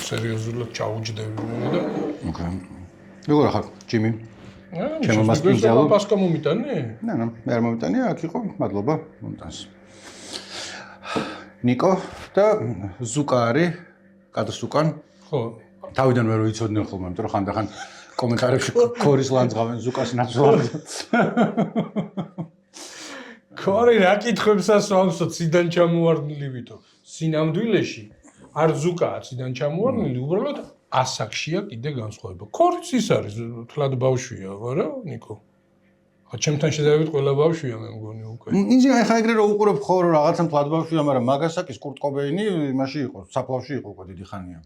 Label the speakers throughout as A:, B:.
A: სერიოზულად ჩაუჯდები და
B: როგორ ხარ ჯიმი?
A: ჩემო მასპინძალო პასკა მომიტანე?
B: ნანა, მე არ მომიტანე, აქ იყო, მადლობა, მომიტანს. ნიკო და ზუკა არის, კადრს უკან.
A: ხო.
B: თავიდან ვერ ვიცოდნენ ხოლმე, იმიტომ რომ ხანდახან კომენტარებში ქორის ლანძღავენ ზუკას ნაცვლად.
A: ქორი რა კითხებს ასვამსო ციდან ჩამოვარდნილი ვითო. სინამდვილეში არ ზუკაა ციდან ჩამოვარდნილი, უბრალოდ ასაკშია კიდე განსხვავება. ქორიც ის არის, თლად ბავშვია, არა, ნიკო? ხა ჩემთან შედარებით ყველა ბავშვია მე მგონი უკვე.
B: ინჟე ახლა ეგრე რო უყურებ ხო რომ რაღაცა თლად ბავშვია, მაგრამ მაგასაკის კურტ კობეინი იმაში იყო, საფლავში იყო უკვე დიდი ხანია.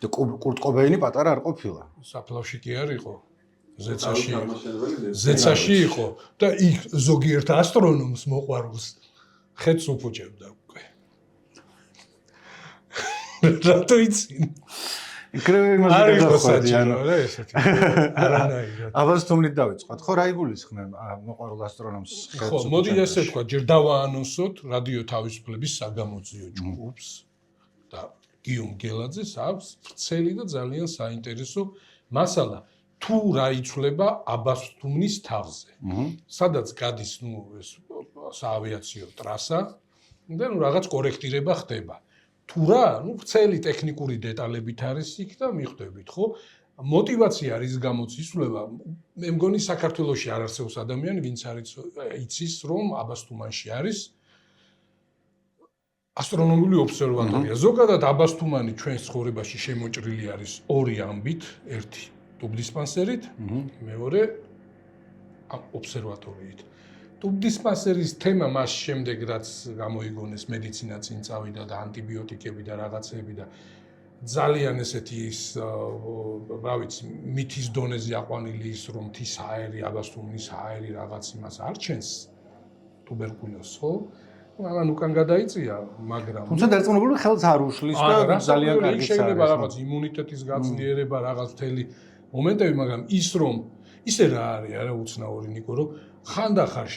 B: და კურტ კობეინი პატარა არ ყოფილა.
A: საფლავში კი არ იყო. ზეცაში იყო და იქ ზოგიერთ ასტრონომს მოყვარულს ხეთს უფუჭებდა უკვე. რატო იცინი?
B: იქრევე იმას
A: საჭირო რა ესეთი. არანაირად.
B: აბას თუმნით დავიწყოთ. ხო რა იგულისხმე მოყვარულ ასტრონომს ხეთს?
A: ხო, მოდი ესე ვთქვა, ჯერ დავაანონსოთ რადიო თავისუფლების საგამოძიო ჯგუფს და გიომ გელაძეს აქვს ვრცელი და ძალიან საინტერესო მასალა. თუ რა იცვლება აბასთუმნის თავზე. სადაც გადის ეს საავიაციო ტრასა და რაღაც კორექტირება ხდება. თუ რა, ვრცელი ტექნიკური დეტალებით არის იქ და მიხვდებით, ხო? мотивация არის გამოც იცვლება. მე მგონი საქართველოში არ არსებობს ადამიანი, ვინც იცის, რომ აბასთუმანში არის ასტრონომიული ობსერვატორია. ზოგადად აბასთუმანი ჩვენს ცხოვრებაში შემოჭრილი არის ორი ამბით, ერთი ტუბდისპანსერით, მეორე ობსერვატორიით. ტუბდისპანსერის თემა მას შემდეგ რაც გამოიგონეს მედიცინა წინ წავიდა და ანტიბიოტიკები და რაღაცები და ძალიან ესეთი ის რა ვიცი მითის დონეზე აყვანილი ის რომ მთის აერი, აბასთუმნის აერი რაღაც იმას არჩენს ტუბერკულოზს, ხო? მაგრამ უკან გადაიწია, მაგრამ
B: თუმცა დარწმუნებული ხელს არ უშლის და ძალიან კარგი
A: შეიძლება რაღაც იმუნიტეტის გაძლიერება, რაღაც მთელი მომენტები, მაგრამ ის რომ ისე რა არის, არა უცნაური ნიკო, რომ ხანდახარ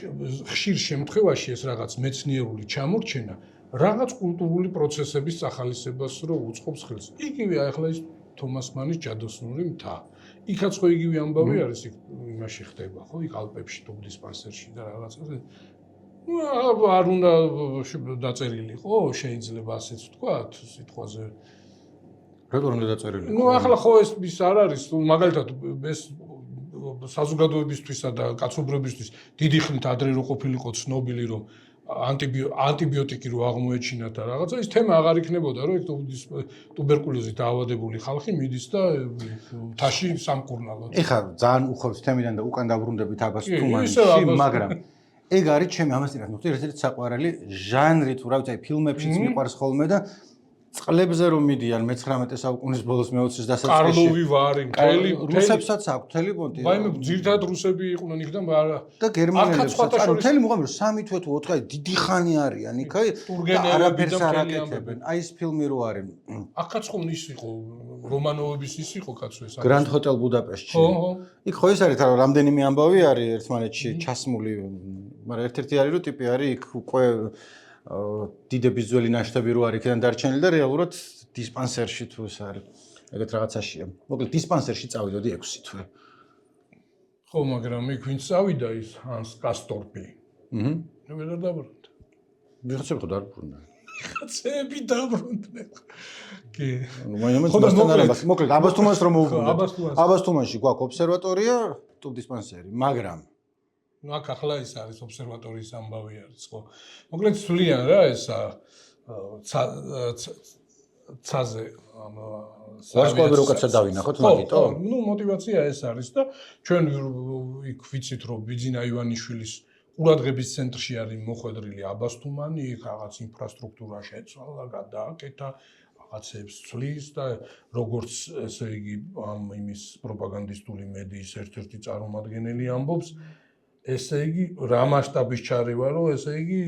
A: ხშირ შემთხვევაში ეს რაღაც მეცნიერული ჩამორჩენა რაღაც კულტურული პროცესების სახალისებას რო უწყობს ხელს. იგივე ახლა ის თომას მანის ჯადოსნური მთა. იქაც ხო იგივე ამბავი არის, იმაში ხდება, ხო, იქ ალპებში ტუბდისპანსერში და რაღაცაზე. არ უნდა დაწერილიყო, შეიძლება ასეც ვთქვათ, სიტყვაზე.
B: რატომ უნდა დაწერილიყო?
A: ახლა ხო ეს ის არ არის, მაგალითად ეს საზოგადოებისთვისა და კაცობრიობისთვის დიდი ხნით ადრე რო ყოფილიყო ცნობილი, რომ ანტიბიოტიკი რო აღმოეჩინა და რაღაცა, ის თემა აღარ იქნებოდა, რომ ეგ ტუბერკულოზით დაავადებული ხალხი მიდის და მთაში სამკურნალოდ.
B: ეხლა ძალიან უხობს თემიდან და უკან დაბრუნდებით აბასთუმანში, მაგრამ ეგ არის ჩემი ამას წინათ მოხდი ერთ-ერთი საყვარელი ჟანრი თუ რა ვიცი, ფილმებშიც მიყვარს ხოლმე და წყლებზე რომ მიდიან მე-19 საუკუნის ბოლოს მე-20-ის დასაწყისში.
A: კარლოვი ვარი, მთელი
B: რუსებსაც აქვს მთელი პონტი.
A: ვაიმე, ძირითადად რუსები იყვნენ იქ
B: და გერმანელებსაც. ანუ მთელი მოღამრო 3 თვე თუ 4 დიდი ხანი არიან იქ, არაფერს არ აკეთებენ. აი ეს ფილმი რო არის.
A: აქაც ხომ ის იყო, რომანოვების ის იყო კაცო ეს.
B: Grand Hotel Budapest-ში. იქ ხო ის არის, რომ რამდენიმე ამბავი არის ერთმანეთში ჩასმული, მაგრამ ერთ-ერთი არის რომ ტიპი არის იქ უკვე დიდების ძველი ნაშთები რო არის იქიდან დარჩენილი და რეალურად დისპანსერში თუ ეს არის. ეგეთ რაღაცაშია. მოკლედ დისპანსერში წავიდოდი 6 თვე.
A: ხო, მაგრამ იქ ვინც წავიდა ის ჰანს კასტორპი. მე ვერ დაბრუნდა.
B: ვიღაცები ხო დაბრუნდა.
A: ვიღაცები დაბრუნდნენ. კი.
B: მოკლედ აბასთუმანს რომ მოვუბრუნდეთ. აბასთუმანში გვაქვს ობსერვატორია, ტუბდისპანსერი, მაგრამ
A: აქ ახლა ის არის ობსერვატორიის ამბავი არის, ხო. მოკლედ სვლიან რა ესა ცაზე
B: ვარსკვლავი როკაცა დავინახოთ მაგითო?
A: ნუ мотивация ეს არის და ჩვენ იქ ვიცით რომ ბიძინა ივანიშვილის ყურადღების ცენტრში არის მოხვედრილი აბასთუმანი, იქ რაღაც ინფრასტრუქტურა შეცვალა, გადააკეთა, რაღაცებს ცვლის და როგორც ესე იგი ამ იმის პროპაგანდისტული მედიის ერთ-ერთი წარმომადგენელი ამბობს, ესე იგი რა მასშტაბის ჩარევა რომ ესე იგი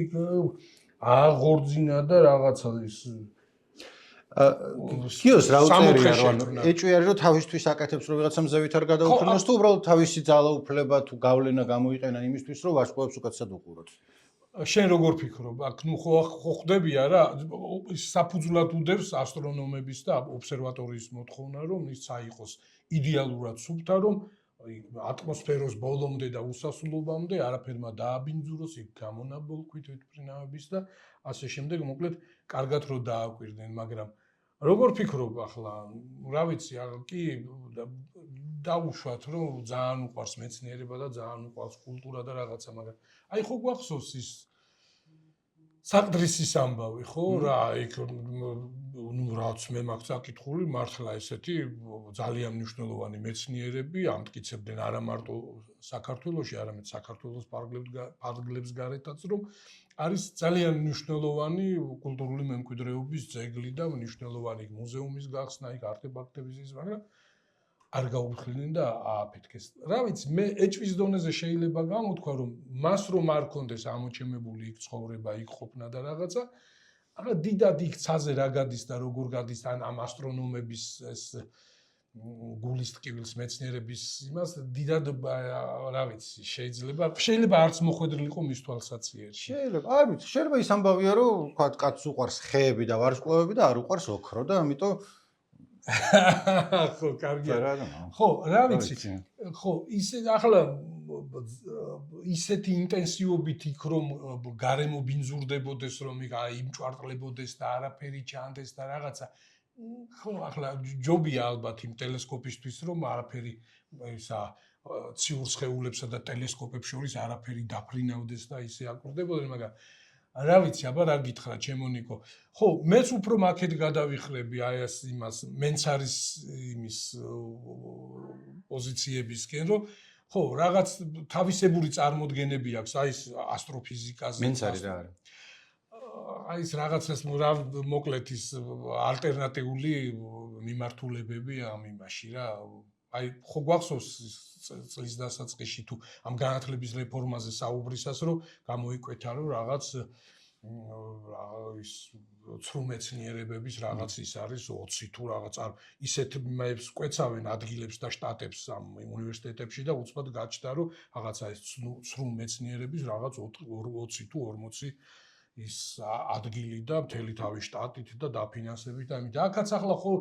A: აღორძინა და რაღაცა ის
B: კიოს რა უწერია რომ ეჭვი არის რომ თავისთვის აკეთებს რომ ვიღაცამ ზევით არ გადაუფრინოს თუ უბრალოდ თავისი ძალაუფლება თუ გავლენა გამოიყენა იმისთვის რომ ვარსკვლავებს უკაცად უყუროთ.
A: შენ როგორ ფიქრობ? აქ ნუ ხო ხდები არა, საფუძვლად უდევს ასტრონომების და ობსერვატორიის მოთხოვნა, რომ ის წაიყოს იდეალურად სუფთა, რომ ატმოსფეროს ბოლომდე და უსასრულობამდე არაფერმა დააბინძუროს, იქ გამონაბოლქვით თვითმფრინავების და ასე შემდეგ, მოკლედ, კარგად რო დააკვირდნენ, მაგრამ როგორ ფიქრობ ახლა? რა ვიცი, კი დაუშვათ, რომ ძალიან უყვარს მეცნიერება და ძალიან უყვარს კულტურა და რაღაცა, მაგრამ აი ხო გვახსოვს ის საყდრისის ამბავი, ხო? რა, იქ ნუ რაც მე მაქვს აკითხული, მართლა ესეთი ძალიან მნიშვნელოვანი მეცნიერები ამტკიცებდნენ არა მარტო საქართველოში, არამედ საქართველოს ფარგლებს გარეთაც, რომ არის ძალიან მნიშვნელოვანი კულტურული მემკვიდრეობის ძეგლი და მნიშვნელოვანი მუზეუმის გახსნა, იქ არტეფაქტების ის, მაგრამ არ გაუფრთხილდნენ და ააფეთქეს. რა ვიცი, მე ეჭვის დონეზე შეიძლება გამოთქვა, რომ მას რომ არ კონდეს ამოჩემებული იქ ცხოვრება, იქ ყოფნა და რაღაცა, ახლა დიდად იქ ცაზე რა გადის და როგორ გადის ამ ასტრონომების ეს გულის ტკივილს მეცნიერების იმას დიდად რა ვიცი, შეიძლება არც მოხვედრილი იყო მის თვალსაჩინოში.
B: შეიძლება, არ ვიცი, შეიძლება ის ამბავია, რომ ვთქვათ, კაცს უყვარს ხეები და ვარსკვლავები და არ უყვარს ოქრო და ამიტომ
A: ხო, კარგია. ხო, რა ვიცი. ხო, ისე ახლა ისეთი ინტენსივობით იქ რომ გარემო ბინძურდებოდეს, რომ იქ იმჭვარტლებოდეს და არაფერი ჩანდეს და რაღაცა. ხო, ახლა ჯობია ალბათ იმ ტელესკოპისთვის, რომ არაფერი ისა ციურ სხეულებსა და ტელესკოპებს შორის არაფერი დაფრინავდეს და ისე აკვირდებოდნენ, მაგრამ რა ვიცი, აბა რა გითხრა, ჩემო ნიკო. ხო, მეც უფრო მაქეთ გადავიხრები აი ეს იმას, მენც არის იმის პოზიციებისკენ, რომ ხო, რაღაც თავისებური წარმოდგენები აქვს აი ეს ასტროფიზიკაზე.
B: მენც არის რა არის.
A: აი ეს რაღაცას რა მოკლედ ის ალტერნატიული მიმართულებები ამ იმაში რა. აი ხო გვახსოვს წლის დასაწყისში თუ ამ განათლების რეფორმაზე საუბრისას, რომ გამოიკვეთა, რომ რაღაც ის ცრუ მეცნიერებების რაღაც ის არის 20 თუ რაღაც არ ისეთ მეებს კვეცავენ ადგილებს და შტატებს ამ უნივერსიტეტებში და უცბად გაჩნდა, რომ რაღაცა ეს ცრუ მეცნიერების რაღაც 20 თუ 40 ის ადგილი და მთელი თავი შტატით და დაფინანსებით და ამით. აქაც ახლა ხო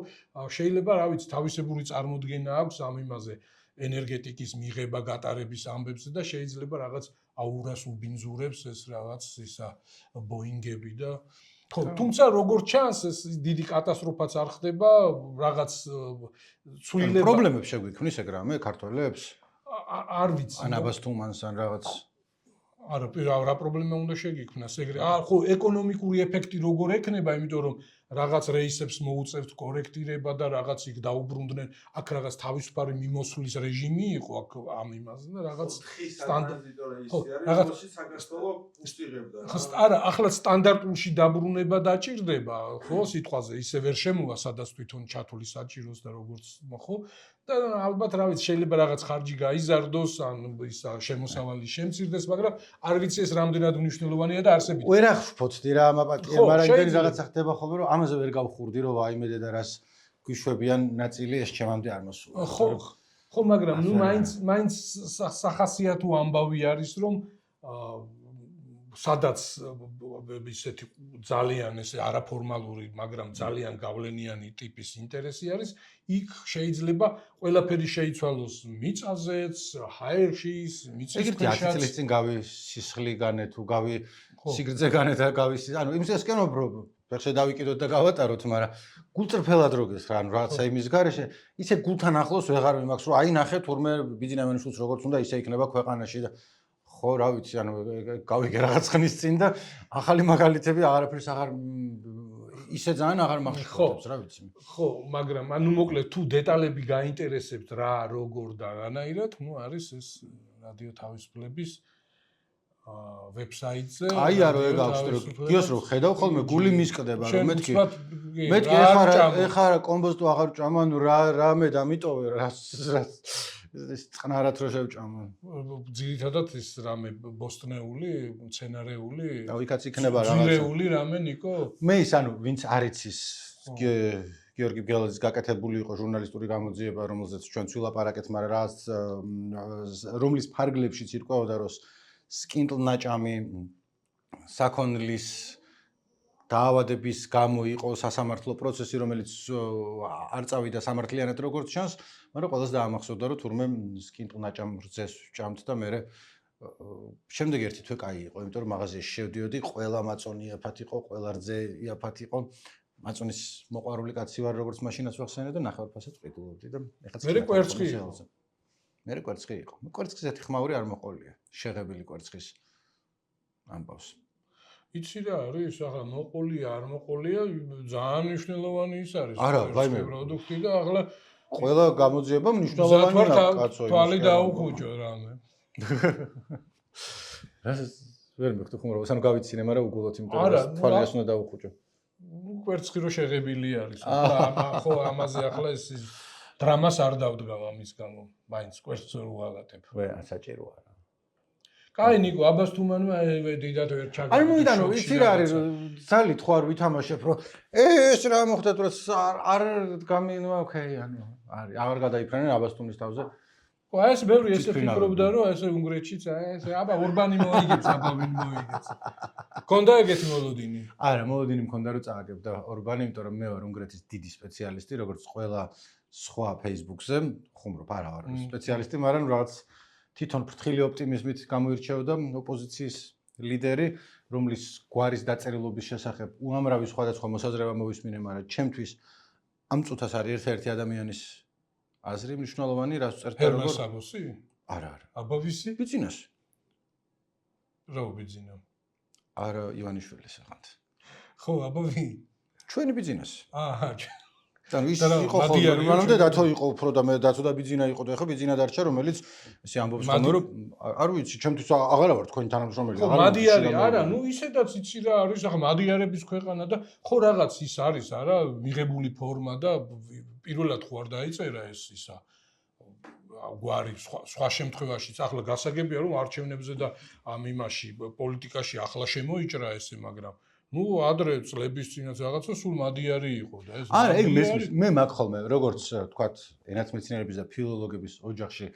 A: შეიძლება რა ვიცი, თავისებური წარმოდგენა აქვს ამ იმაზე ენერგეტიკის მიღება გატარების ამბებზე და შეიძლება რაღაც აურას უბინძურებს ეს რაღაც ისა ბოინგები და ხო, თუმცა როგორც ჩანს ეს დიდი კატასტროფაც არ ხდება, რაღაც ცვლილება
B: პრობლემებს შეგვიქმნის ეგ რამე ქართველებს?
A: არ ვიცი.
B: ანაბას თუმანს ან რაღაც
A: არა, რა პრობლემა უნდა შეგიქმნას ეგრე. ხო, ეკონომიკური ეფექტი როგორ ექნება, იმიტომ რომ რაღაც რეისებს მოუწევთ კორექტირება და რაღაც იქ დაუბრუნდნენ, აქ რაღაც თავისუფალი მიმოსვლის რეჟიმი იყო აქ ამ იმაზე და რაღაც
C: რაღაც საქართველოს უსტიღებდა.
A: არა, ახლა სტანდარტულში დაბრუნება დაჭირდება, ხო, სიტყვაზე ისე ვერ შემოვა, სადაც თვითონ ჩათული საჭიროს და როგორც, ხო? და ალბათ რა ვიცი, შეიძლება რაღაც ხარჯი გაიზარდოს, ან ისა შემოსავალი შემცირდეს, მაგრამ არ ვიცი ეს რამდენად მნიშვნელოვანია და არსებითი.
B: ვერ აღშფოთდი რა ამაპატია, მაგრამ იმდენი რაღაცა ხდება ხოლმე, რომ ამაზე ვერ გავხურდი, რომ აიმედე და რას გვიშვებიან ნაწილი ეს ჩემამდე არ მოსულა.
A: ხო, მაგრამ ნუ მაინც სახასიათო ამბავი არის, რომ სადაც ისეთი ძალიან ესე არაფორმალური, მაგრამ ძალიან გავლენიანი ტიპის ინტერესი არის, იქ შეიძლება ყველაფერი შეიცვალოს მიწაზეც, ჰაერშიც, მიწის
B: ეგრეთი 10 წლის წინ გავი სისხლიგანე თუ გავი სიგრძეგანე და გავი ანუ იმის ესკენობ ვერ შედავიკიდოთ და გავატაროთ, მაგრამ გულწრფელად როგეს რა, ანუ რაღაცა იმის გარეშე, ისე გულთან ახლოს ვეღარ მიმაქვს, რომ აი ნახე თურმე ბიძინამენის შულს როგორც უნდა ისე იქნება ქვეყანაში და ხო, რა ვიცი, ანუ გავიგე რაღაც ხნის წინ და ახალი მაგალითები აღარაფერს აღარ ისე ძალიან აღარ მახსოვს, რა ვიცი.
A: ხო, მაგრამ ანუ მოკლედ თუ დეტალები გაინტერესებთ რა, როგორ და რანაირად, ნუ არის ეს რადიო თავისუფლების ვებსაიტზე.
B: აი არო ეგ აქვს, რომ გიოს რომ ხედავ ხოლმე გული მისკდება, რომ მეთქი ეხა კომბოსტო აღარ ჭამ, ანუ რამე დამიტოვე რა ეს წყნარად რო შევჭამო.
A: ძირითადად ის რამე ბოსტნეული, მცენარეული,
B: იქაც იქნება რაღაცა.
A: ძირეული რამე ნიკო.
B: მე ის ანუ ვინც არ იცის გიორგი ბგელაძის გაკეთებული იყო ჟურნალისტური გამოძიება, რომელზეც ჩვენ ვილაპარაკეთ, მაგრამ რაღაც რომლის ფარგლებშიც ირკვეოდა, რომ სკინტლ ნაჭამი საქონლის დაავადების გამო იყო სასამართლო პროცესი, რომელიც არ წავიდა სამართლიანად როგორც ჩანს, მაგრამ ყველას დაამახსოვდა, რომ თურმე სკინტლ-ნაჭამ რძეს ჭამთ და მე შემდეგ ერთი თვე კაი იყო, იმიტომ რომ მაღაზიაში შევდიოდი, ყველა მაწონი იაფად იყო, ყველა რძე იაფად იყო. მაწონის მოყვარული კაცი ვარ, როგორც მაშინაც ვახსენე და ნახევარფასად ყიდულობდი და ეხლა
A: მე კვერცხი იყო.
B: მე კვერცხი იყო. კვერცხის ეთი ხმაური არ მოყოლია, შეღებილი კვერცხის ამბავს.
A: იცი რა არის, ახლა მოყოლია, არ მოყოლია, ძალიან მნიშვნელოვანი ის არის.
B: არა, ვაიმე,
A: პროდუქტი და ახლა
B: ყველა გამოძიება მნიშვნელოვანია, კაცო.
A: თვალი დაუხუჭო რამე.
B: ვერ მიხდი ხუმრობა, სანამ გავიცინე, მაგრამ უგულოთ, იმიტომ რომ თვალიას უნდა დაუხუჭო.
A: კვერცხი რო შეღებილი არის. ხო, ამაზე ახლა ეს დრამას არ დავდგავ ამის გამო. მაინც კვერცხს ვერ უღალატებ.
B: ვერ საჭირო არა.
A: კაი ნიკო, აბას თუმანმა დიდად ვერ ჩაგა.
B: არ მოიტანო, იცი რა არის, ძალით ხო არ ვითამაშებ, რომ ეს რა მოხდა თუ არ გამინვა, ოკეი, ანუ არის, აღარ გადაიფრენენ აბას თუმის თავზე.
A: ხო, ეს ბევრი ესე ფიქრობდა, რომ ესე უნგრეთშიც ეს აბა ურბანი მოიგებს, აბა ვინ მოიგებს. კონდა ეგეთი მოლოდინი?
B: არა, მოლოდინი მქონდა რომ წააგებ და ურბანი, იმიტომ რომ მე ვარ უნგრეთის დიდი სპეციალისტი, როგორც ყველა სხვა Facebook-ზე, ხუმრობ არა ვარ სპეციალისტი, მაგრამ რაღაც თვითონ ფრთხილი ოპტიმიზმით გამოირჩეოდა ოპოზიციის ლიდერი, რომლის გვარის დაწერილობის შესახებ უამრავი სხვადასხვა მოსაზრება მოვისმინე, მაგრამ ჩემთვის ამ წუთას არის ერთ-ერთი ადამიანის აზრი მნიშვნელოვანი, რაც წერდა
A: როგორ საბოსი?
B: არა.
A: აბა ვისი?
B: ბიძინას.
A: რა ვიბიძინა?
B: არა, ივანიშვილის ახანთ.
A: ხო, აბა ვინ?
B: ჩვენი ბიძინას.
A: აჰა.
B: ანუ ის იყო ხოლმე, მანამდე დათო იყო უფრო და მე დათო და ბიძინა იყო და ეხლა ბიძინა დარჩა, რომელიც ესე ამბობს ხოლმე, რომ არ ვიცი, ჩემთვის აღარა ვარ თქვენი თანამშრომელი.
A: ხო, მადიარი არა, ნუ ისედაც იცი რა არის, ახლა მადიარების ქვეყანა და ხო რაღაც ის არის, არა, მიღებული ფორმა და პირველად ხო არ დაიწერა ეს ისა გვარი სხვა შემთხვევაშიც ახლა გასაგებია რომ არჩევნებზე და ამ იმაში პოლიტიკაში ახლა შემოიჭრა ესე მაგრამ ნუ ადრე წლების წინაც რაღაცა სულ მადიარი იყო და ეს
B: არა ეგ მე მაგ ხოლმე როგორც თქვათ ენათმეცნიერების და ფილოლოგების ოჯახში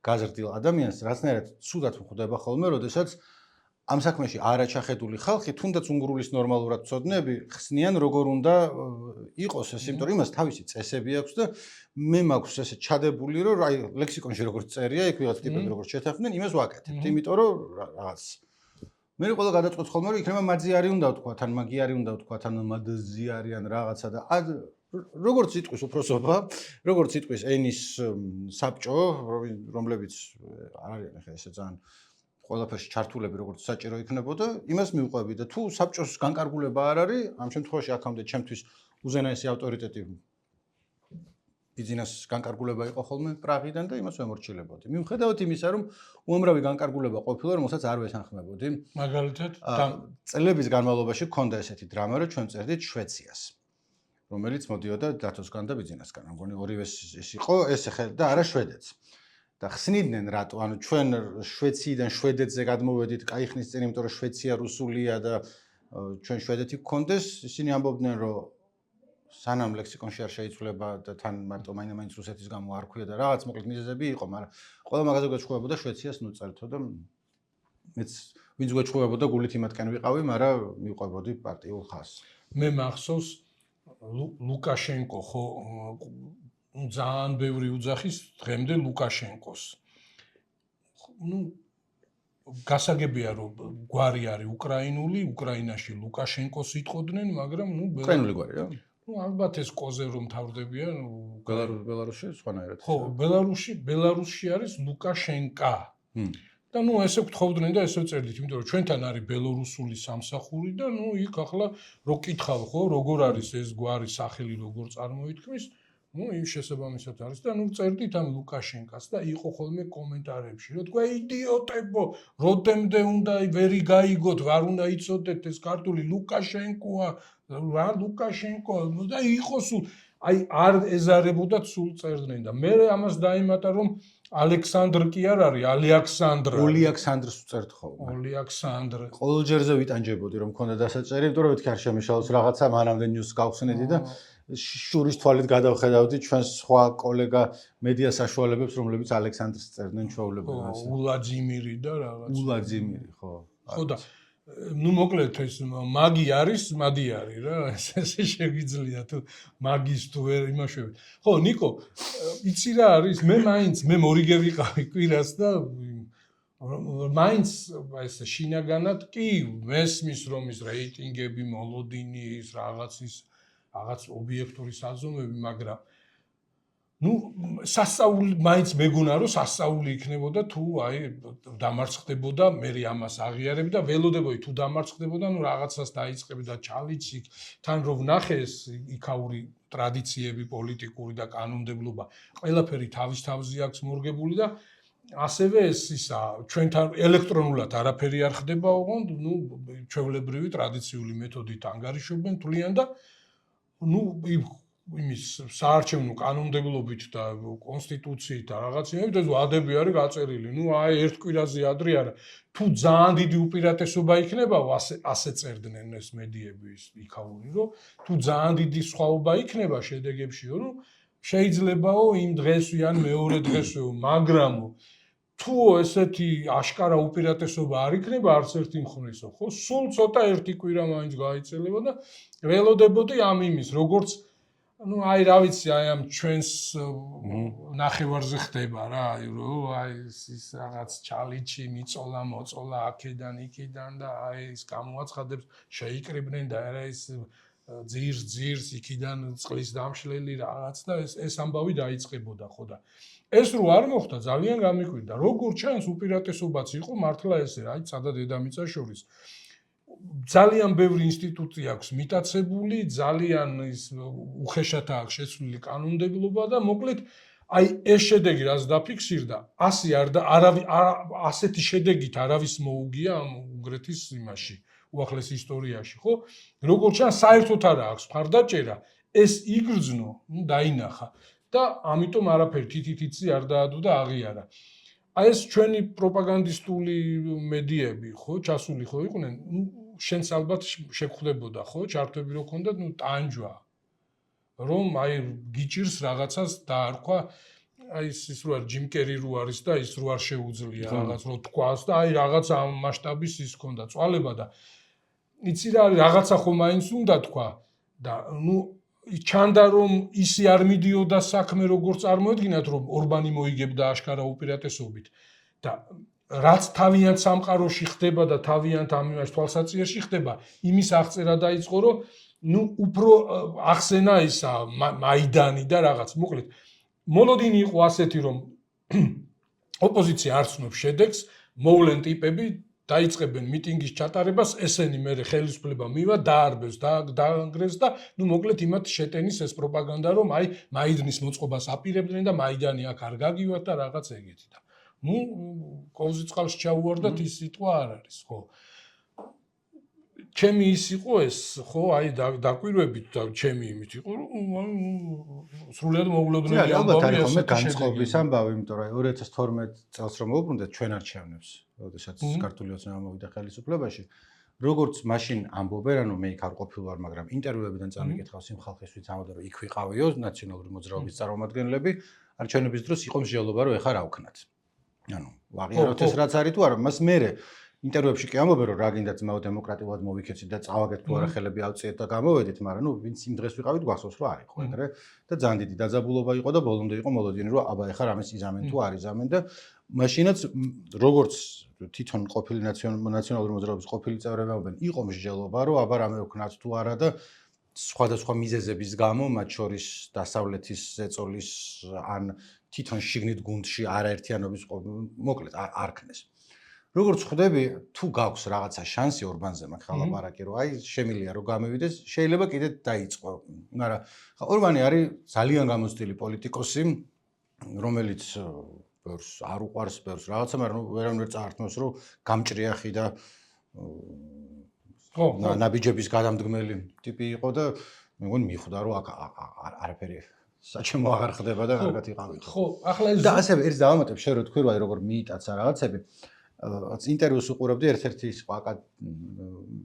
B: გაზრდილ ადამიანს რაღაცნაირად ცუდად მხვდება ხოლმე როდესაც ამ საქმეში არაჩახედული ხალხი თუნდაც უნგრულის ნორმალურად ცოდნები ხსნიან როგორ უნდა იყოს ეს იმიტომ რომ იმას თავისი წესები აქვს და მე მაქვს ესე ჩადებული რომ აი ლექსიკონში როგორც წერია იქ ვიღაც ტიპები როგორც შეთანხმდნენ იმას ვაკეთებთ იმიტომ რომ რაღაც მე ყველა გადაწყვეტ ხოლმე რომ იქნება მაძიარი უნდა ვთქვათ ან მაგიარი უნდა ვთქვათ ან მადზიარი ან რაღაცა და როგორც სიტყვის უფროსობა როგორც სიტყვის ენის საბჭო რომლებიც არ არიან ახლა ესე ძალიან ყველაფერში ჩართულები როგორც საჭირო იქნებოდა, იმას მივყვები და თუ საბჭოს განკარგულება არ არის, ამ შემთხვევაში აქამდე ჩემთვის უზენაესი ავტორიტეტი ბიზნეს განკარგულება იყო ხოლმე პრაღიდან და იმას ვემორჩილებოდი. მიუხედავად იმისა, რომ უამრავი განკარგულება ყოფილა, რომელსაც არ ვესანხმებოდი.
A: მაგალითად,
B: წლების განმავლობაში გქონდა ესეთი დრამა, რომ ჩვენ წერდით შვეციას, რომელიც მოდიოდა დათოსგან და ბიზნესგან. ამ გონი ორივე ის იყო, ეს ახლა და არა შვედეთს. და ხსნიდნენ რატო ანუ ჩვენ შვეციიდან შვედეთზე გადმოვედით კაი ხნის წინ იმიტომ რომ შვეცია რუსულია და ჩვენ შვედეთი გქონდეს ისინი ამბობდნენ რომ სანამ ლექსიკონში არ შეიცვლება და თან მარტო მაინც რუსეთის გამო არ ქვია და რაღაც მოკლედ მიზეზები იყო მაგრამ ყველა მაგაზე გვეჩხუბებოდა შვეციას ნუ წერთო და მეც ვინც გვეჩხუბებოდა გულით იმათკენ ვიყავი მაგრამ მივყვებოდი პარტიულ ხაზს
A: მე მახსოვს ლუკაშენკო ხო ძალიან ბევრი უძახის დღემდე ლუკაშენკოს. ნუ გასაგებია რომ გვარი არის უკრაინული, უკრაინაში ლუკაშენკოს იტყოდნენ, მაგრამ ნუ
B: უკრაინული გვარი რა.
A: ნუ ალბათ ეს კოზე რომ თავდებიან,
B: ბელარუსში სხვანაირად.
A: ხო, ბელარუსში არის ლუკაშენკა. და ნუ ესე გთხოვდნენ და ესე წერდით, იმიტომ რომ ჩვენთან არის ბელორუსული სამსახური და ნუ იქ ახლა რო კითხავ ხო, როგორ არის ეს გვარი სახელი როგორ წარმოითქმის ну იმ შესაბამისად არის და ნუ წერდით ამ ლუკაშენკას და იყო ხოლმე კომენტარებში რომ თქვა იდიოტებო როდემდე უნდა ვერი გაიგოთ ვარ უნდა იცოდეთ ეს ქართული ლუკაშენკოა რა ლუკაშენკო და იყო სულ აი არ ეზარებოდა სულ წერდნენ და მე ამას დაიმატა რომ ალექსანდრ კი არ არის ალექსანდრა
B: ოლექსანდრს წერთ ხოლმე
A: ოლექსანდრ
B: ყოველჯერზე ვიტანჯებოდი რომ მქონდა დასაჭერი იმიტომ რომ მეთქი არ შემიშალოს რაღაცა მანამდე ნიუს გავხსნედი და შურის თვალით გადავხედავდი ჩვენს სხვა კოლეგა მედია საშუალებებს რომლებიც ალექსანდრს წერდნენ ჩვეულებრივად
A: ულაძიმირი და რაღაც
B: ულაძიმირი ხო
A: ხო და ну მოკლედ ეს მაგი არის, მადი არის რა, ესე შეგვიძლია თუ მაგის თუ ვერ იმაშვები. ხო, ნიკო, იცი რა არის? მე მორიგე ვიყავი კვირას და მაინც ეს შინაგანად კი მესმის რომ ის რეიტინგები, მოლოდინი, ის რაღაც ობიექტური საზომები, მაგრამ ну სასწაული მაინც მეგონა რომ სასწაული იქნებოდა თუ აი დამარცხდებოდა მე ამას აღიარებ და ველოდებოდი თუ დამარცხდებოდა ну რაღაცას დაიწყებდა ჩალიცი თან რომ ვნახეს იქაური ტრადიციები პოლიტიკური და კანონმდებლობა ყველაფერი თავის-თავზე აქვს მორგებული და ასევე ეს ისა ჩვენთან ელექტრონულად არაფერი არ ხდება ოღონდ ну ჩვეულებრივი ტრადიციული მეთოდით ანგარიშობენ თვლიან და ну იმის საარჩევნო კანონმდებლობით და კონსტიტუციით და რაღაცეებით ეს ვადები არის გაწერილი. ნუ აი ერთ კვირაზე ადრე არა. თუ ძალიან დიდი უპირატესობა იქნება, ასე წერდნენ ეს მედიები იქაური, რომ თუ ძალიან დიდი სხვაობა იქნება შედეგებშიო, რომ შეიძლებაო იმ დღესვე ან მეორე დღესვე, მაგრამ თუ ესეთი აშკარა უპირატესობა არ იქნება არც ერთი მხარესო, ხო? სულ ცოტა ერთი კვირა მაინც გაიწელება და ველოდებოდი ამ იმის, როგორც ну აი რა ვიცი აი ამ ჩვენს ნახევარზე ხდება რა აი რომ აი ის რაღაც ჩალიჩი მიწოლა მოწოლა აქედან იქიდან და აი ის გამოაცხადებს შეიკრიბნენ და არა ის ძირს იქიდან წყლის დამშლელი რაღაც და ეს ამბავი დაიწყებოდა ხო და ეს რო არ მოხდა ძალიან გამიკვირდა როგორ ჩანს უპირატესობაც იყო მართლა ესე აი წადა დედამიწა შორის ძალიან ბევრი ინსტიტუტი აქვს მიტაცებული, ძალიან ის უხეშად აქვს შეცვლილი კანონმდებლობა და მოკლედ აი ეს შედეგი რაც დაფიქსირდა, ასეთი შედეგით არავის მოუგია ამ უნგრეთის იმაში, უახლეს ისტორიაში, ხო? როგორც ჩანს, საერთოდ არა აქვს მხარდაჭერა, ეს იგრძნო, დაინახა და ამიტომ არაფერი თითითიცი არ დაადო და აღიარა. აი ეს ჩვენი პროპაგანდისტული მედიები, ხო, ჩასული ხო იყვნენ, შენს ალბათ შეგხვდებოდა, ხო, ჩართვები რო ქონდათ, ну ტანჯვა. რომ აი გიჭირს რაღაცას დაარქვა, აი ის რო არის ჯიმ კერი რო არის და ის რო არ შეუძლია რაღაც რო თქვას და აი რაღაც ამ მასშტაბის ის ქონდა წვალება და იცი რა არის რაღაცა ხომ მაინც უნდა თქვა და ну ჩანდა რომ ისი არ მიდიოდა საქმე როგორც წარმოედგინათ რომ ორბანი მოიგებდა აშკარა უპირატესობით და რაც თავიანთ სამყაროში ხდება და თავიანთ ამ თვალსაჩინოში ხდება იმის აღწერა დაიწყო რომ ну უფრო ახსენა ისა მაიდანი და რაღაც მოკლედ მოლოდინი იყო ასეთი რომ ოპოზიცია არ ცნობს შედეგს მოვლენ ტიპები დაიწყებენ მიტინგის ჩატარებას ესენი მე ხელისუფლება მივა დაარბევს დაანგრევს და ну მოკლედ იმათ შეტენის ეს პროპაგანდა რომ აი მაიდნის მოწყობას აპირებდნენ და მაიდანი აქ არ გაგივართ და რაღაც ეგეთი და ну კოვზი წყალს ჩაუვარდათ ის სიტყვა არ არის ხო ჩემი ის იყო ეს ხო აი დაკვირვებით და ჩემი იმით იყო რომ სრულიად მოულოდნელი ამბავი
B: ეს განწყობის ამბავი იმიტომ რომ 2012 წელს რომ მოუბრუნდეთ ჩვენ არჩევნებს როდესაც ქართული ოცნება მოვიდა ხელისუფლებაში როგორც მაშინ ამბობენ ანუ მე იქ არ ყოფილვარ მაგრამ ინტერვიუებიდან წამიკითხავს იმ ხალხისთვის ამბობენ რომ იქ ვიყავიო ნაციონალური მოძრაობის წარმომადგენლები არჩევნების დროს იყო მსჯელობა რომ ეხა რა ვქნათ ანუ ვაღიაროთ ეს რაც არის თუ არა მას მერე ინტერვიუებში კი ამბობენ რომ რა გინდა ძმაო დემოკრატიულად მოვიქეცით და წავაგეთ თუ არა ხელები ავწიეთ და გამოვედით მაგრამ ნუ ვინც იმ დღეს ვიყავით გვახსოვს რომ არ იყო ეგრე და ძალიან დიდი დაძაბულობა იყო და ბოლომდე იყო მოლოდინი რომ აბა ეხა რამეს იზამენ თუ არ იზამენ და მაშინაც როგორც თვითონ ყოფილი ნაციონალური მოძრაობის ყოფილი წევრები ამბობენ იყო მსჯელობა რომ აბა რამე ვქნათ თუ არა და სხვადასხვა მიზეზების გამო მათ შორის დასავლეთის ზეწოლის ან თვითონ შიგნით გუნდში არაერთიანობის მოკლედ არ ქნეს როგორც ხვდები, თუ გაქვს რაღაცა შანსი ორბანზე მაგ ხალაპარაკი, რომ აი შემილია რომ გამევიდეს, შეიძლება კიდე დაიწყო. მაგრამ ორბანი არის ძალიან გამოცდილი პოლიტიკოსი, რომელიც ბევრს არ უყვარს, ბევრს რაღაცა, მაგრამ ვერავინ წაართმევს, რომ გამჭრიახი და ნაბიჯების გადამდგმელი ტიპი იყო და მე მგონი მიხვდა, რომ აქ არაფერი საჩემო აღარ ხდება და კარგად იყავით.
A: ხო, ახლა ეს
B: და ასევე ერთ დავამატებ შენ რო თქვი რომ აი როგორ მიიტაცა რაღაცები ინტერვიუს უყურებდი ერთ-ერთი სხვა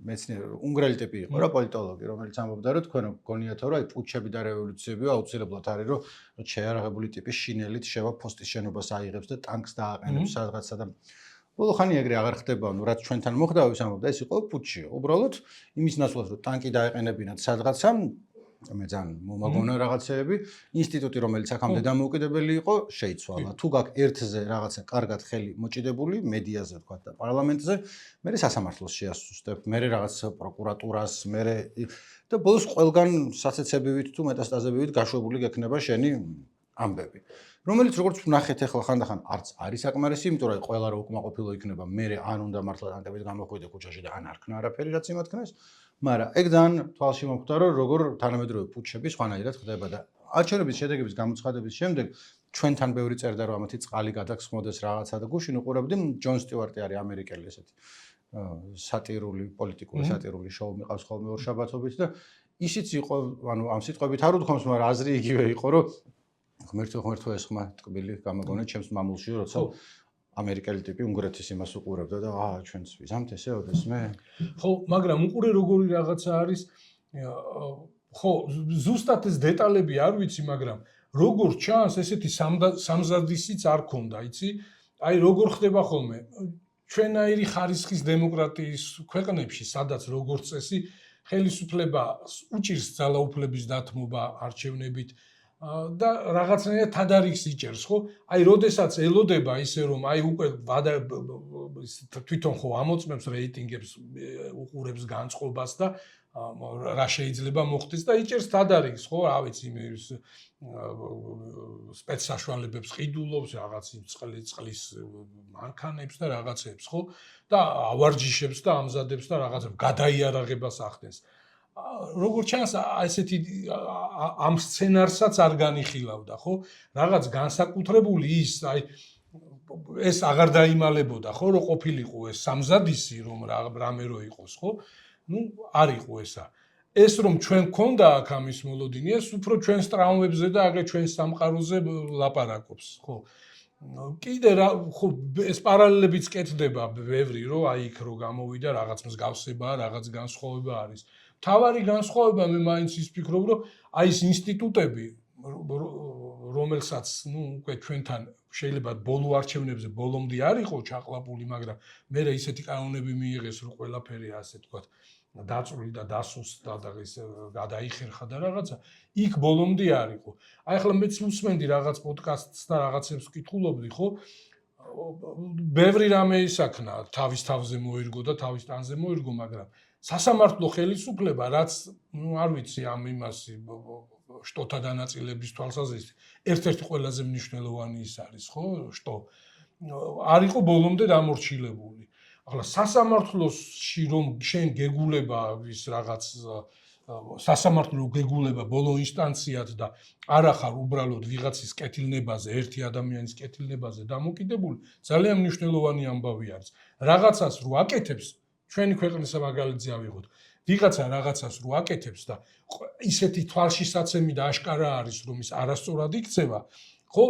B: მეცნიერი უნგრელი ტიპი იყო რა პოლიტოლოგი რომელიც ამბობდა რომ თქვენ გონიათო რომ აი პუჩები და რევოლუციები აუცილებლად არის რომ შეარაღებული ტიპის შინელით შევა ფოსტის შენობას აიღებს და ტანკს დააყენებს სადღაცა და ბოლო ხანი ეგრე აღარ ხდება, რაც ჩვენთან მოხდა, ის ამბობდა, ეს იყო პუტჩი. უბრალოდ იმის ნაცვლად, რომ ტანკი დაეყენებინათ სადღაცამ, მე ძალიან მომაგონა რაღაცეები, ინსტიტუტი, რომელიც აქამდე დამოუკიდებელი იყო, შეიცვალა. თუ გაქვს ერთზე რაღაცა კარგად ხელი მოჭიდებული, მედიაზე თქვა და პარლამენტზე, მე სასამართლოს შეასუსტებ, მე რაღაც პროკურატურას, მე და ბოლოს ყველგან საცეცებივით თუ მეტასტაზებივით გაშვებული გექნება შენი ამბები. რომელიც როგორც ვნახეთ ახლა ხანდახან არც არის საკმარისი, იმიტომ რომ ყველა რო უკმაყოფილო იქნება, მე ან უნდა მართლა ტანკებით გამოხვიდე ქუჩაში და ან არ ქნა არაფერი რაც იმათქნეს, მაგრამ ეგ ძალიან თვალში მოხვდა რომ როგორ თანამედროვე პუტჩები სხვანაირად ხდება და არჩევნების შედეგების გამოცხადების შემდეგ ჩვენთან ბევრი წერდა რომ ამათი წყალი გადაგსხმოდეს რაღაცა და გუშინ უყურებდი ჯონ სტიუარტი არის ამერიკელი ესეთი სატირული პოლიტიკური სატირული შოუ მიყავს ხოლმე ორშაბათობით და ისიც იყო ანუ ამ სიტყვებით არ უთქვამს მაგრამ აზრი იგივე იყო რომ ღმერთო ეს ხმა ტკბილი გამოგონეთ ჩემს მამულში როცა ამერიკელი ტიპი უნგრეთის იმას უყურებდა და ჩვენც ვიზამთ ესე ოდესმე
A: ხო მაგრამ უყურე როგორი რაღაცა არის ხო ზუსტად ეს დეტალები არ ვიცი მაგრამ როგორ ჩანს ესეთი სამზადისიც არ ქონდა იცი აი როგორ ხდება ხოლმე ჩვენაირი ხარისხის დემოკრატიის ქვეყნებში სადაც როგორც წესი ხელისუფლება უჭირს ძალაუფლების დათმობა არჩევნებით და რაღაცნაირად თადარიგს იჭერს ხო? აი, როდესაც ელოდება ისე რომ აი უკვე თვითონ ხო ამოწმებს რეიტინგებს, უყურებს განწყობას და რა შეიძლება მოხდეს და იჭერს თადარიგს ხო? რა ვიცი, სპეცსაშუალებებს ყიდულობს, რაღაც წყლის მანქანებს და რაღაცებს ხო? და ავარჯიშებს და ამზადებს და რაღაცებს გადაიარაღებას ახდენს. როგორ ჩანს ესეთი ამ სცენარსაც არ განიხილავდა ხო რაღაც განსაკუთრებული ის აი ეს აღარ დაიმალებოდა ხო რომ ყოფილიყო ეს სამზადისი რომ რამე რო იყოს ხო ნუ არ იყო ესა ეს რომ ჩვენ გქონდა აქ ამის მოლოდინი ეს უფრო ჩვენს ტრაუმებზე და აგრე ჩვენს სამყაროზე ლაპარაკობს ხო კიდე რა ხო ეს პარალელებიც კეთდება ბევრი რომ აი იქ რო გამოვიდა რაღაც მსგავსება რაღაც განსხვავება არის თავარი განსხვავება მე მაინც ის ვფიქრობ რომ აი ეს ინსტიტუტები რომელსაც ნუ უკვე ჩვენთან შეიძლება ბოლო არჩევნებზე ბოლომდე არ იყო ჩაყლაპული მაგრამ მე ისეთი კანონები მიიღეს რომ ყველაფერი ასე თქვა დაწვრილი და დასუსტდა და ეს გადაიხერხა და რაღაცა იქ ბოლომდე არ იყო აი ახლა მეც უსმენდი რაღაც პოდკასტს და რაღაცებს ვკითხულობდი ხო ბევრი რამე ისაქნა თავის თავზე მოირგო და თავის ტანზე მოირგო მაგრამ სასამართლო ხელისუფლება რაც ნუ არ ვიცი ამ იმასი შტოთა დანაწილების თვალსაზრისით ერთ-ერთი ყველაზე მნიშვნელოვანი ის არის ხო შტო არ იყო ბოლომდე დამორჩილებული ახლა სასამართლოში რომ შენ გეგულება ის რაღაც სასამართლო გეგულება ბოლო ინსტანციად და არა ხარ უბრალოდ ვიღაცის კეთილნებაზე ერთი ადამიანის კეთილნებაზე დამოკიდებული ძალიან მნიშვნელოვანი ამბავი არის რაღაცას რო აკეთებს ჩვენი ქვეყნის მაგალითზე ავიღოთ. ვიღაცა რაღაცას რო აკეთებს და ისეთი თვალშისაცემი და აშკარა არის, რომ ის არასწორად იქცევა, ხო?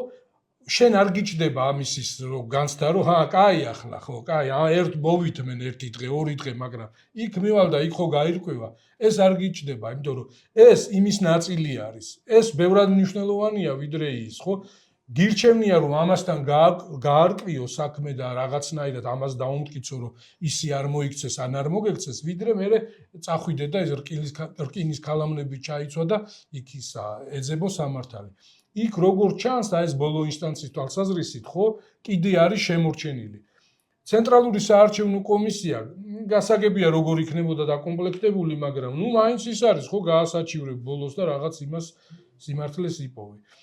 A: შენ არ გიჩდება ამის ის რომ განცდა რომ კაი ახლა ხო, კაი, ერთ მოვითმენ ერთი დღე, ორი დღე, მაგრამ იქ მივალ და იქ ხო გაირკვევა. ეს არ გიჩდება, იმიტომ რომ ეს იმის ნაწილი არის. ეს ბევრად მნიშვნელოვანია ვიდრე ის, ხო? გირჩევნია რომ ამასთან გაარკვიო საქმე და რაღაცნაირად ამას დაუმტკიცო რომ ისი არ მოიქცეს ან არ მოგექცეს ვიდრე მე წახვიდე და ეს რკინის ქალამნები ჩაიცვა და იქ ისა ეძებო სამართალი იქ როგორ ჩანს და ეს ბოლო ინსტანციის თვალსაზრისით ხო კიდე არის შემორჩენილი ცენტრალური საარჩევნო კომისია გასაგებია როგორ იქნებოდა დაკომპლექტებული მაგრამ ნუ მაინც ის არის ხო გაასაჩივრებ ბოლოს და რაღაც იმას სიმართლეს იპოვე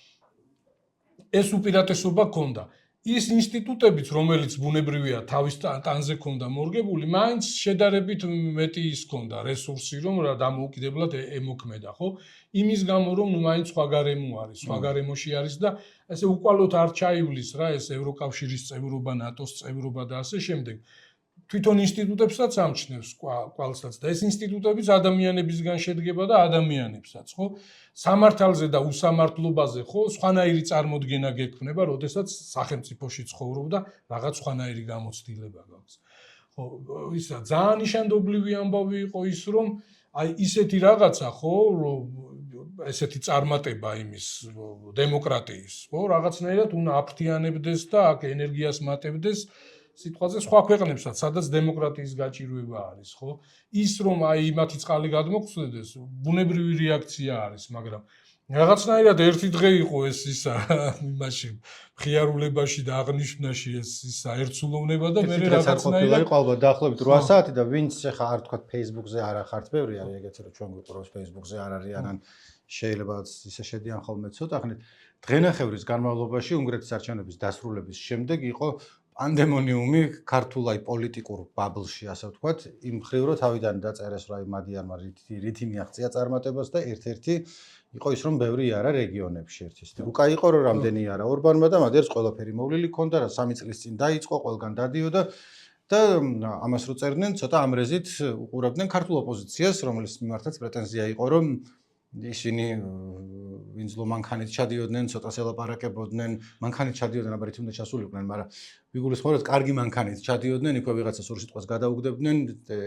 A: ეს უპირატესობა ქონდა. ის ინსტიტუტებიც, რომელიც ბუნებრივია თავის ტანზე ქონდა მორგებული, მაინც შედარებით მეტი ის ქონდა რესურსი, რომ რა დამოუკიდებლად ემოქმედა, ხო? იმის გამო, რომ მაინც სხვა გარემო არის, სხვა გარემოში არის და ესე უკვალოდ არ ჩაივლის რა ეს ევროკავშირის წევრობა, ნატოს წევრობა და ასე შემდეგ. თვითონ ინსტიტუტებსაც ამჩნევს კვალსაც და ეს ინსტიტუტებიც ადამიანებისგან შედგება და ადამიანებსაც, ხო? სამართალზე და უსამართლობაზე, ხო, სხვანაირი წარმოდგენა გექმნება, როდესაც სახელმწიფოში ცხოვრობ და რაღაც სხვანაირი გამოცდილება გაქვს. ხო, ისა ძალიან ნიშანდობლივი ამბავი იყო ის, რომ აი ისეთი რაღაცა, ხო, რომ ესეთი წარმატება იმის დემოკრატიის, ხო, რაღაცნაირად უნდა აფრთიანებდეს და აქ ენერგიას მატებდეს სიტყვაზე სხვა ქვეყნებსაც, სადაც დემოკრატიის გაჭირვება არის, ხო? ის რომ აი მათი წყალი გადმოგხსნედეს, ბუნებრივი რეაქცია არის, მაგრამ რაღაცნაირად ერთი დღე იყო ეს ისა იმაში მხიარულებაში და აღნიშვნაში ეს ისა ერთსულოვნება და მე
B: რაღაცნაირად იყო ალბათ დაახლოებით 8 საათი და ვინც ახლა არ თქვა Facebook-ზე არ ახართ ბევრი არის ეგეთი რომ ჩვენ გვიყურებს Facebook-ზე არ არიან ან შეიძლება ისე შედიან ხოლმე ცოტა ხნით დღენახევრის განმავლობაში უნგრეთის არჩევნების დასრულების შემდეგ იყო პანდემონიუმი ქართულ აი პოლიტიკურ ბაბლში ასე ვთქვათ იმ მხრივ რომ თავიდან დაწერეს რომ აი მადიანმა რითი მიაღწია წარმატებას და ერთ-ერთი იყო ის რომ ბევრი არა რეგიონებში ერთის. უკა იყო რომ რამდენი არა ორბანმა და მადერს ყველაფერი მოვლილი ქონდა რა 3 წლის წინ დაიწყო ყველგან დადიოდა და ამას რო წერდნენ ცოტა ამრეზით უყურებდნენ ქართულ ოპოზიციას რომელიც მიმართაც პრეტენზია იყო რომ ისინი ვინც ლო მანქანით ჩადიოდნენ ცოტა ელაპარაკებოდნენ მანქანით ჩადიოდნენ აბა რითი უნდა ჩასულიყვნენ მაგრამ ვიგულისხმობთ კარგი მანქანით ჩადიოდნენ იქვე ვიღაცა სულ სიტყვას გადაუგდებდნენ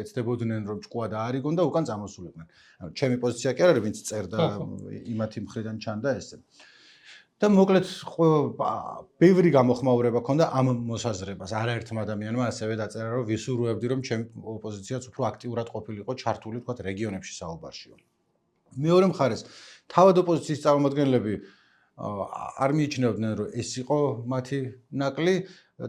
B: ეცდებოდნენ რომ ჭკუა და არ იგონ და უკან წამოსულიყვნენ ანუ ჩემი პოზიცია კი არ არის ვინც წერდა იმათი მხრიდან ჩანდა ესე და მოკლედ ბევრი გამოხმაურება ქონდა ამ მოსაზრებას არაერთმა ადამიანმა ასევე დაწერა რომ ვისურვებდი რომ ჩემი ოპოზიციაც უფრო აქტიურად ყოფილიყო ჩართული თქვათ რეგიონებში საუბარშიო მეორე მხარეს თავად ოპოზიციის წარმომადგენლები არ მიიჩნევდნენ რომ ეს იყო მათი ნაკლი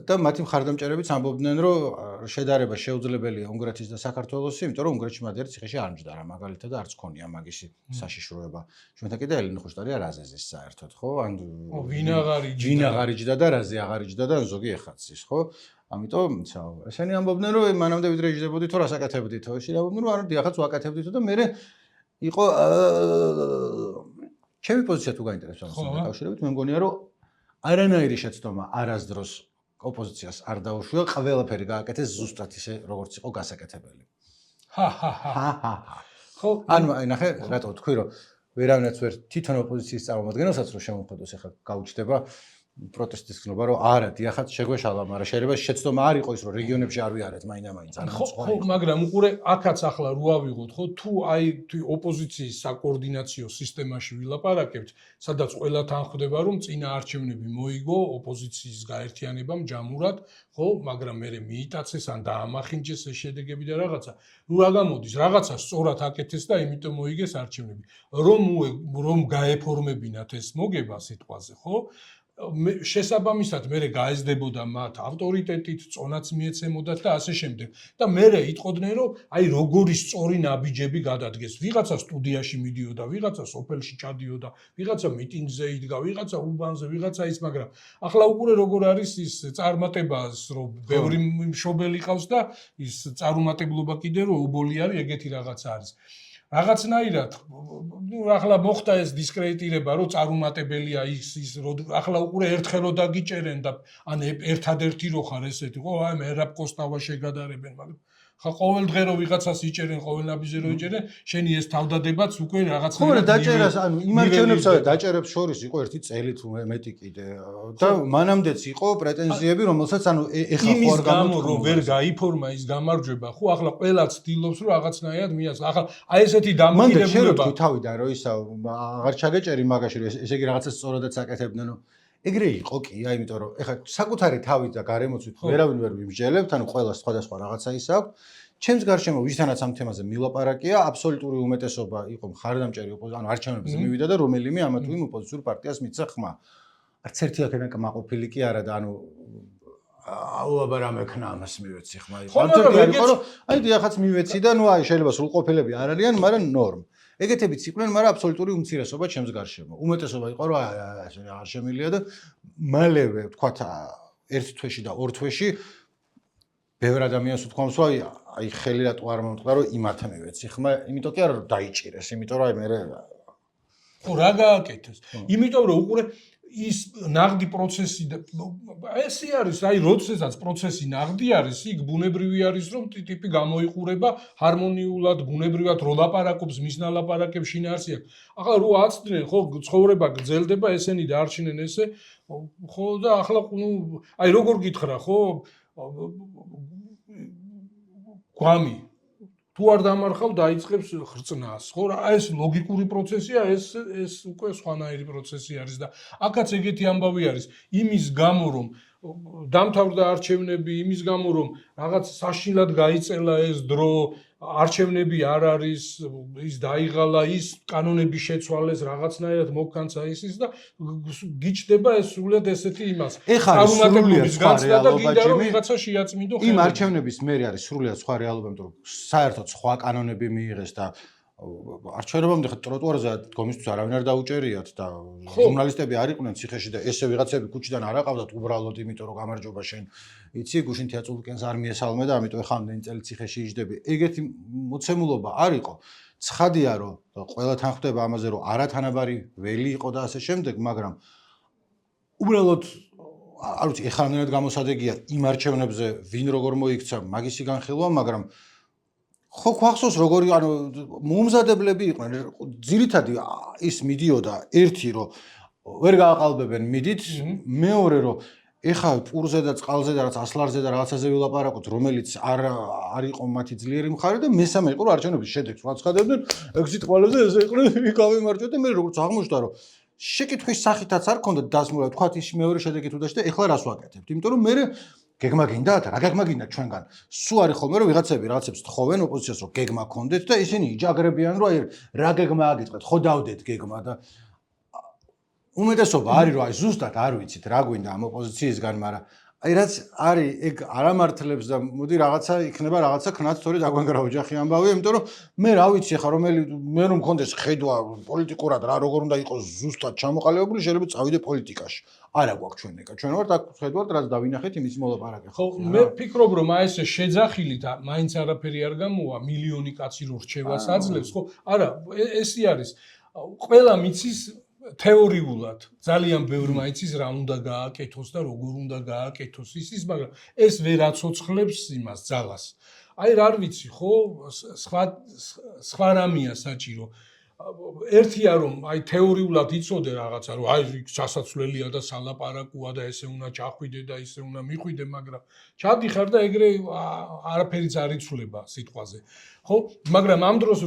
B: და მათი მხარდამჭერებიც ამბობდნენ რომ შედარება შეუძლებელია უნგრეთის და საქართველოს იმიტომ რომ უნგრეთში მადერი ციხეში არ მჯდარა მაგალითად და არც ქონია მაგისი საშიშროება ჩვენთან კიდე ელინი ხუშტარი არაზეზის საერთოდ ხო ან
A: ვინ აღარ
B: იჯდა და რაზე აღარ იჯდა და ზოგი ეხაცის ხო ამიტომ ესენი ამბობდნენ რომ მანამდე ვიდრე იჯდებოდით რა საკეთებდით ისინი ამბობდნენ რომ ანუ დიახაც ვაკეთებდით და მე იყო ჩემი პოზიცია თუ გაინტერესებს ამასთან დაკავშირებით მე მგონია რომ არანაირი შეცდომა არასდროს ოპოზიციას არ დაუშვია ყველაფერი გააკეთეს ზუსტად ისე როგორც იყო გასაკეთებელი ხო ანუ ნახე რატო თქვი რომ ვერავინაც ვერ თვითონ ოპოზიციის წარმომადგენელსაც რომ შემოხედოს ახლა გაუჩნდება პროტესტის გზნობა რომ არა დიახაც შეგვეშალა მაგრამ შეიძლება შეცდომა არ იყოს რომ რეგიონებში არ ვიარეთ მაინამაინც არ
A: ხო მაგრამ უყურე აქაც ახლა რო ავიღოთ ხო თუ აი ოპოზიციის საკოორდინაციო სისტემაში ვილაპარაკებთ სადაც ყველა თანხდება რომ წინა არჩევნები მოიგო ოპოზიციის გაერთიანებამ ჯამურად ხო მაგრამ მე მიიტაცეს ან დაამახინჯეს ეს შედეგები და რაღაცა ნუ რა გამოდის რაღაცა სწორად აკეთეს და იმიტომ მოიგეს არჩევნები რომ გაეფორმებინათ ეს მოგება სიტყვაზე ხო შესაბამისად მე გაეზდებოდა მათ ავტორიტეტით, წონაც მიეცემოდათ და ასე შემდეგ. და მე იტყოდნენ რომ აი როგორი სწორი ნაბიჯები გადადგეს. ვიღაცა სტუდიაში მიდიოდა, ვიღაცა სოფელში ჩადიოდა, ვიღაცა მიტინგზე იდგა, ვიღაცა უბანზე, ვიღაცა ის, მაგრამ ახლა უკვე როგორ არის ის წარმატებას რომ ბევრი მშობელი ყავს და ის წარუმატებლობა კიდე რომ უბოლი არის, ეგეთი რაღაცა არის. რაღაცნაირად ნუ ახლა მოხდა ეს დისკრედიტირება რომ წარუმატებელია ის ახლა უკვე ერთხელ რო დაგიჭერენ და ან ერთადერთი რო ხარ ესეთი ხო აი მე რაპ კოსტავა შეგადარებენ მაგრამ ხა ყოველ დღე რო ვიღაცას იჭერენ ყოველ ნაბიჯზე რო იჭერენ შენი ეს თავდადებაც უკვე რაღაცნაირად
B: ხო დაჭერას ანუ იმ არჩევნებსა და დაჭერებს შორის იყო ერთი წელი თუ მეტი კიდე და მანამდეც იყო პრეტენზიები რომელსაც ანუ ეხლა ხო არ
A: გამოთქვა რომ ვერ გაიფორმა ის გამარჯვება ხო ახლა ყველა ცდილობს რომ რაღაცნაირად მიას ახლა აი ესეთი დამოკიდებულება
B: თავიდან რომ ისა აღარ ჩაგეჭერი მაგაში რომ ესე იგი რაღაცა სწორადაც აკეთებდნენ ეგრე იყო კი, აი იმიტომ რომ ეხლა საკუთარი თავით და გარემოცვით ვერავინ ვერ ვიმსჯელებთ, ანუ ყველა სხვადასხვა რაღაცა ის აქვს. ჩემს გარშემო ვისთანაც ამ თემაზე მილაპარაკია, აბსოლუტური უმეტესობა იყო მხარდამჭერი ანუ არჩევნებზე მივიდა და რომელიმე ამა თუ იმ ოპოზიციურ პარტიას მიცა ხმა. არც ერთი აქედან კმაყოფილი კი არა და ანუ აუ აბა რა მექნა ამას მივეცი ხმა იყო. აი დიახაც მივეცი და ნუ აი შეიძლება სრულყოფილები არ არიან, მაგრამ ნორმა. ეგეთებიც იყვნენ, მაგრამ აბსოლუტური უმცირესობა ჩემს გარშემო. უმეტესობა იყო რომ აი აღარ შემილია და მალევე ვთქვათ ერთ თვეში და ორ თვეში ბევრ ადამიანს ვთქვამს რომ აი ხელი რატო არ მომწყდა რომ იმათ მივეცი ხმა, იმიტომ კი არა რომ დაიჭირეს, იმიტომ რომ აი მე
A: ხო რა გააკეთეს. იმიტომ რომ უყურე ის ნაღდი პროცესი ესე არის, აი როდესაც პროცესი ნაღდი არის, იქ ბუნებრივი არის რომ ტიპი გამოიყურება ჰარმონიულად, ბუნებრივად რო ლაპარაკობს, მის ნალაპარაკებს შინაარსი აქვს. ახლა რო აცდნენ, ხო, ცხოვრება გრძელდება, ესენი დაარჩნენ ესე, ხო და ახლა ნუ აი როგორ გითხრა, ხო? გვამი თუ არ დამარხავ დაიწყებს ხრწნას, ხო რა, ეს ლოგიკური პროცესია, ეს უკვე სხვანაირი პროცესი არის და აქაც ეგეთი ამბავი არის, იმის გამო რომ დამთავრდა არჩევნები, იმის გამო რომ რაღაც საშინლად გაიწელა ეს დრო, არჩევნები არ არის, ის დაიღალა, ის კანონები შეცვალეს, რაღაცნაირად მოგკანცა ის და გიჩდება ეს სრულად ესეთი იმას.
B: ეხლა სრულიად სხვა რეალობა
A: და ვიღაცა შეაწმინდო
B: იმ არჩევნების მერე არის სრულიად სხვა რეალობა, იმიტომ რომ საერთოდ სხვა კანონები მიიღეს და არჩევნებამდე ხა ტროტუარზე დგომისთვის არავინ არ დაუჭერიათ და ჟურნალისტები არ იყვნენ ციხეში და ესე ვიღაცები ქუჩიდან არ აყავდათ უბრალოდ იმიტომ რომ გამარჯობა შენ იცი გუშინ თეატრულკენს არ მიესალმე და ამიტომ ეხლა ამდენი წელი ციხეში იჯდები. ეგეთი მოცემულობა არ იყო. ცხადია რომ ყველა თან ხვდება ამაზე რომ არათანაბარი ველი იყო და ასე შემდეგ, მაგრამ უბრალოდ არ ვიცი ეხლა ამდენად გამოსადეგია იმ არჩევნებზე ვინ როგორ მოიქცა მაგისი განხილვა, მაგრამ ხო გვახსოვს როგორი ანუ მომზადებლები იყვნენ ძირითადი ის მიდიოდა ერთი რომ ვერ გააყალბებენ მიდით მეორე რომ ეხა პურზე და წყალზე და რაც ასლარზე და რაღაცაზე ვილაპარაკოთ რომელიც არ იყო მათი ძლიერი მხარე და მესამე იყო რომ არჩევნების შედეგს ვაცხადებდნენ exit პოლებზე ესე იყო გავიმარჯვეთ და მე როგორც აღმოჩნდა რომ შეკითხვის სახითაც არ ქონდა დასმულა თქვათ ის მეორე შედეგი თუ დაჭდა ეხლა რას ვაკეთებთ იმიტომ რომ მე გეგმა გინდათ რა გეგმა გინდათ ჩვენგან სულ არის ხოლმე რომ ვიღაცები რაღაცებს თხოვენ ოპოზიციას რომ გეგმა გქონდეთ და ისინი იჯაგრებიან რომ აი რა გეგმა აგიწყეთ ხო დავდეთ გეგმა და უმეტესობა არის რომ აი ზუსტად არ ვიცით რა გვინდა ამ ოპოზიციისგან მაგრამ აი რაც არის ეგ არამართლებს და მოდი რაღაცა იქნება რაღაცა ქნათ თორე დაგვანგრა ოჯახი ამბავი იმიტომ რომ მე რა ვიცი ხა რომელი მე რომ მქონდეს ხედვა პოლიტიკურად რა როგორ უნდა იყოს ზუსტად ჩამოყალიბებული შეიძლება წავიდე პოლიტიკაში არა გვაქვს ჩვენ ეკა ჩვენ ვართ აქ ხედვართ რაც დავინახეთ იმის მოლაპარაკე
A: ხო მე ვფიქრობ რომ აი ეს შეძახილით მაინც არაფერი არ გამოვა მილიონი კაცი რო რჩევას აძლევს ხო არა ესე არის ყველა მიცის თეორიულად ძალიან ბევრმა იცის რა უნდა გააკეთოს და როგორ უნდა გააკეთოს ის მაგრამ ეს ვერ აცოცხლებს იმას ძალას აი რა ვიცი ხო სხვა რამეა საჭირო ერთია რომ აი თეორიულად იცოდე რაღაცა რომ აი ჩასაცვლელია და სალაპარაკოა და ესე უნდა ჩახვიდე და ისე უნდა მიხვიდე მაგრამ ჩადიხარ და ეგრე არაფერიც არ იცვლება სიტყვაზე ხო მაგრამ ამ დროს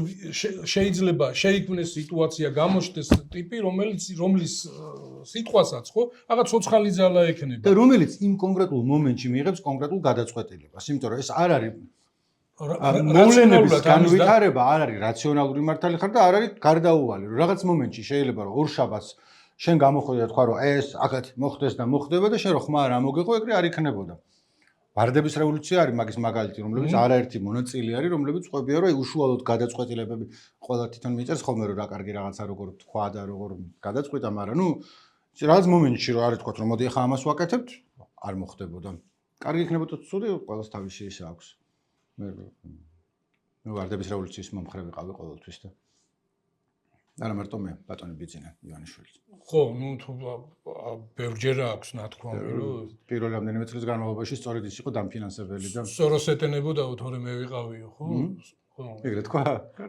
A: შეიძლება შეიქმნეს სიტუაცია გამოჩნდეს ტიპი რომლის სიტყვასაც ხო რაღაც ცოცხალი ძალა ექნება
B: და რომელიც იმ კონკრეტულ მომენტში მიიღებს კონკრეტულ გადაწყვეტილებას იმიტომ რომ ეს არ არის მოვლენების განვითარება არ არის რაციონალური მართალი ხარ და არ არის გარდაუვალი რომ რაღაც მომენტში შეიძლება რომ ორ შაბათს შენ გამოხვიდე და თქვა რომ ეს აქეთ მოხდეს და მოხდება და შენ რო ხმა არ ამოგეყო ეგრე არ იქნებოდა ვარდების რევოლუცია არის მაგის მაგალითი რომლებიც არაერთი მონაწილე არის რომლებიც ყვებიან რომ უშუალოდ გადაწყვეტილებები ყველა თვითონ მიწერს ხოლმე რომ რა კარგი რაღაცა როგორ თქვა და როგორ გადაწყვეტა მაგრამ ნუ რაღაც მომენტში რომ არის თქვა რომ მოდი ახლა ამას ვაკეთებთ არ მოხდებოდა კარგი იქნებოდა ცუდი ყველას თავისი ისე აქვს მე ვარდების რევოლუციის მომხრე ვიყავი ყოველთვის და არა მარტო მე ბატონი ბიძინა ივანიშვილი
A: ხო ნუ თუ ბევრჯერ აქვს ნათქვამი რომ
B: პირველ რამდენიმე წლის განმავლობაში სწორედ ის იყო დამფინანსებელი და
A: სოროს ეტენებოდაო თორე მე ვიყავიო ხო ხო
B: ეგრე თქვა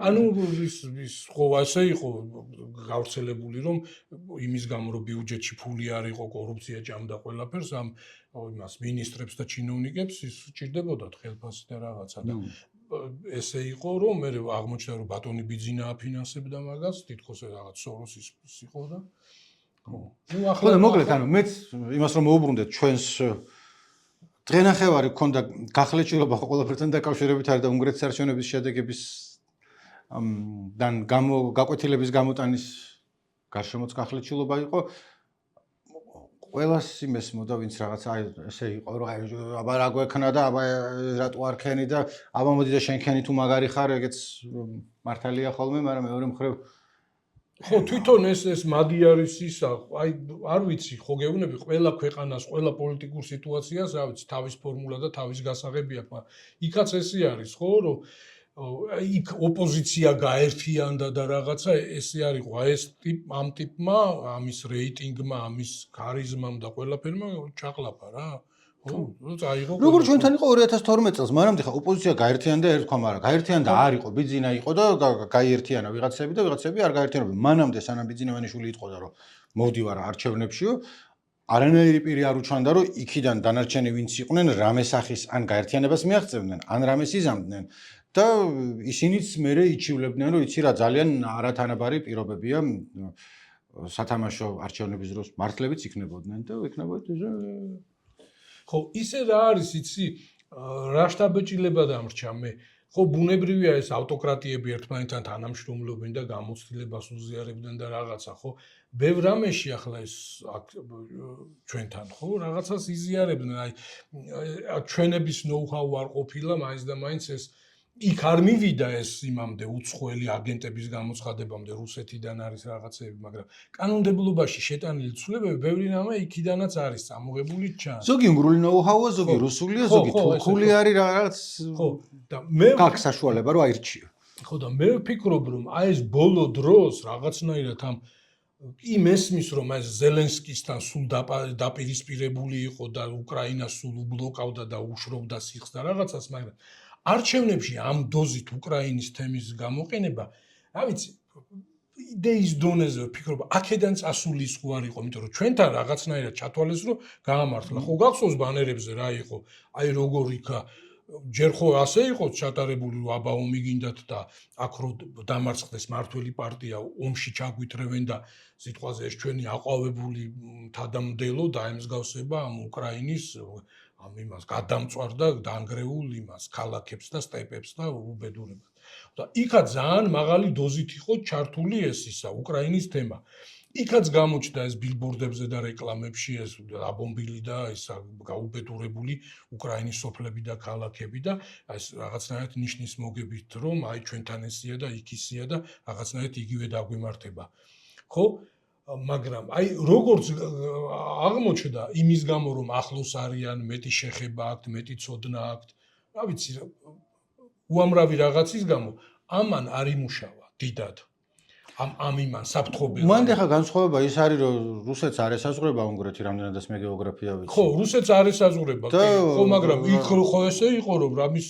A: ანუ ის ხო ასე იყო გავრცელებული რომ იმის გამო რომ ბიუჯეტში ფული არ იყო კორუფცია ჭამდა ყველაფერს ამ იმას მინისტრებს და ჩინოვნიკებს ის ჭირდებოდათ ხელფასი და რაღაცა და ესე იყო რომ მე აღმოჩნდა რომ ბატონი ბიძინა აფინანსებდა მაგას თითქოს რაღაც სოროსის იყო და ხო ნუ ახლა
B: მოკლედ ანუ მეც იმას რომ მოუბრუნდეთ ჩვენს დღენახევარი გქონდა გახლეჭილობა ყველაფერთან დაკავშირებით არის და უნგრეთის არჩევნების შედეგების გაკვეთილების გამოტანის გარშემოც გახლეჭილობა იყო ყველას იმეს მოდა ვინც რაღაცა აი ესე იყო რომ აი აბა რა გვექნა და აბა რატო არ ქენი და აბა მოდი და შენ ქენი თუ მაგარი ხარ ეგეც მართალია ხოლმე მაგრამ მეორე მხრივ
A: ხო თვითონ ეს მადი არის ისა აი არ ვიცი ხო გეუბნები ყველა ქვეყანას ყველა პოლიტიკურ სიტუაციას რა ვიცი თავის ფორმულა და თავის გასაღები აქვს მაგრამ იქაც ესე არის ხო რომ იქ ოპოზიცია გაერთიანდა და რაღაცა ესე არის ხო აი ეს ამ ტიპმა ამის რეიტინგმა ამის ქარიზმამ და ყველაფერმა ჩაყლაპა რა
B: როგორ ჩვენთან იყო 2012 წელს მანამდე ხა ოპოზიცია გაერთიანდა ერთხმა მაგრამ გაერთიანდა არ იყო ბიძინა იყო და გაიერთიანა ვიღაცები და ვიღაცები არ გაერთიანებდნენ მანამდე სანამ ბიძინა ვანიშვილი იტყოდა რომ მოვდივარ არჩევნებშიო არანაირი პირი არ უჩვენდა რომ იქიდან დანარჩენი ვინც იყვნენ რამე სახის ან გაერთიანებას მიაღწევდნენ ან რამეს იზამდნენ და ისინიც მერე იჩივლებდნენ, რომ იცი რა ძალიან არათანაბარი პირობებია სათამაშო არჩევნების დროს მართლებიც იქნებოდნენ და იქნებოდა
A: ხო, ისე რა არის, იცი, რა შთაბეჭდილება დამრჩა მე. ხო, ბუნებრივია ეს ავტოკრატიები ერთმანეთთან თანამშრომლობენ და გამოცდილებას უზიარებდნენ და რაღაცა, ხო? ბევრ რამეში ახლა ეს ჩვენთან, ხო, რაღაცას იზიარებდნენ, აი ჩვენების ნოუ-ჰაუ არ ყოფილა, მაინც და მაინც ეს იქ არ მივიდა ეს იმამდე უცხოელი აგენტების გამოცხადებამდე რუსეთიდან არის რაღაცები, მაგრამ კანონმდებლობაში შეტანილი ცვლილებები ბევრი რამე იქიდანაც არის წამოღებული ჩანს.
B: ზოგი უნგრული ნოუ-ჰაუა, ზოგი რუსულია, ზოგი თურქული არის რაღაც
A: ხო, და მე
B: გაქვს საშუალება რომ აირჩიო.
A: ხო და მე ვფიქრობ რომ აი ეს ბოლო დროს რაღაცნაირად ამ იმ ესმის რომ ეს ზელენსკისთან სულ დაპირისპირებული იყო და უკრაინას სულ უბლოკავდა და უშრობდა სიხს და რაღაცას, მაგრამ არჩევნებში ამ დოზით უკრაინის თემის გამოყენება, რა ვიცი, იდეის დონეზე ვფიქრობ, აქედან წასული სხვა არ იყო, იმიტომ რომ ჩვენთან რაღაცნაირად ჩათვალეს რომ გაამართლა. ხო გახსოვს ბანერებზე რა იყო, აი როგორ იქა ჯერ ხო ასე იყო ჩატარებული რომ აბა ომი გინდათ და აქ რო დამარცხდეს მართველი პარტია ომში ჩაგვითრევენ და სიტყვაზე ეს ჩვენი აყვავებული თადამდელო დაემსგავსება ამ უკრაინის ამ იმას გადამწვარ და დაანგრეულ იმას ქალაქებს და სტეპებს და უბედურებას. და იქა ძალიან მაღალი დოზით იყო ჩართული ეს ისა უკრაინის თემა. იქაც გამოჩნდა ეს ბილბორდებზე და რეკლამებში ეს აბომბილი და ისა გაუბედურებული უკრაინის სოფლები და ქალაქები და ეს რაღაცნაირად ნიშნის მოგებით რომ აი ჩვენთან ესია და იქ ისია და რაღაცნაირად იგივე დაგვიმართება. ხო? მაგრამ აი როგორც აღმოჩნდა იმის გამო რომ ახლოს არიან მეტი შეხება აქვთ, მეტი ცოდნა აქვთ, რა ვიცი უამრავი რაღაცის გამო ამან არ იმუშავა დიდად. ამ იმან საფრთხობელად.
B: მან ხა განსხვავება ის არის რომ რუსეთს არ ესაზღვრება უნგრეთი, რამდენადაც მე გეოგრაფია ვიცი.
A: ხო, რუსეთს არ ესაზღვრება, ხო, მაგრამ იქ ხო ესე იყო რომ რამის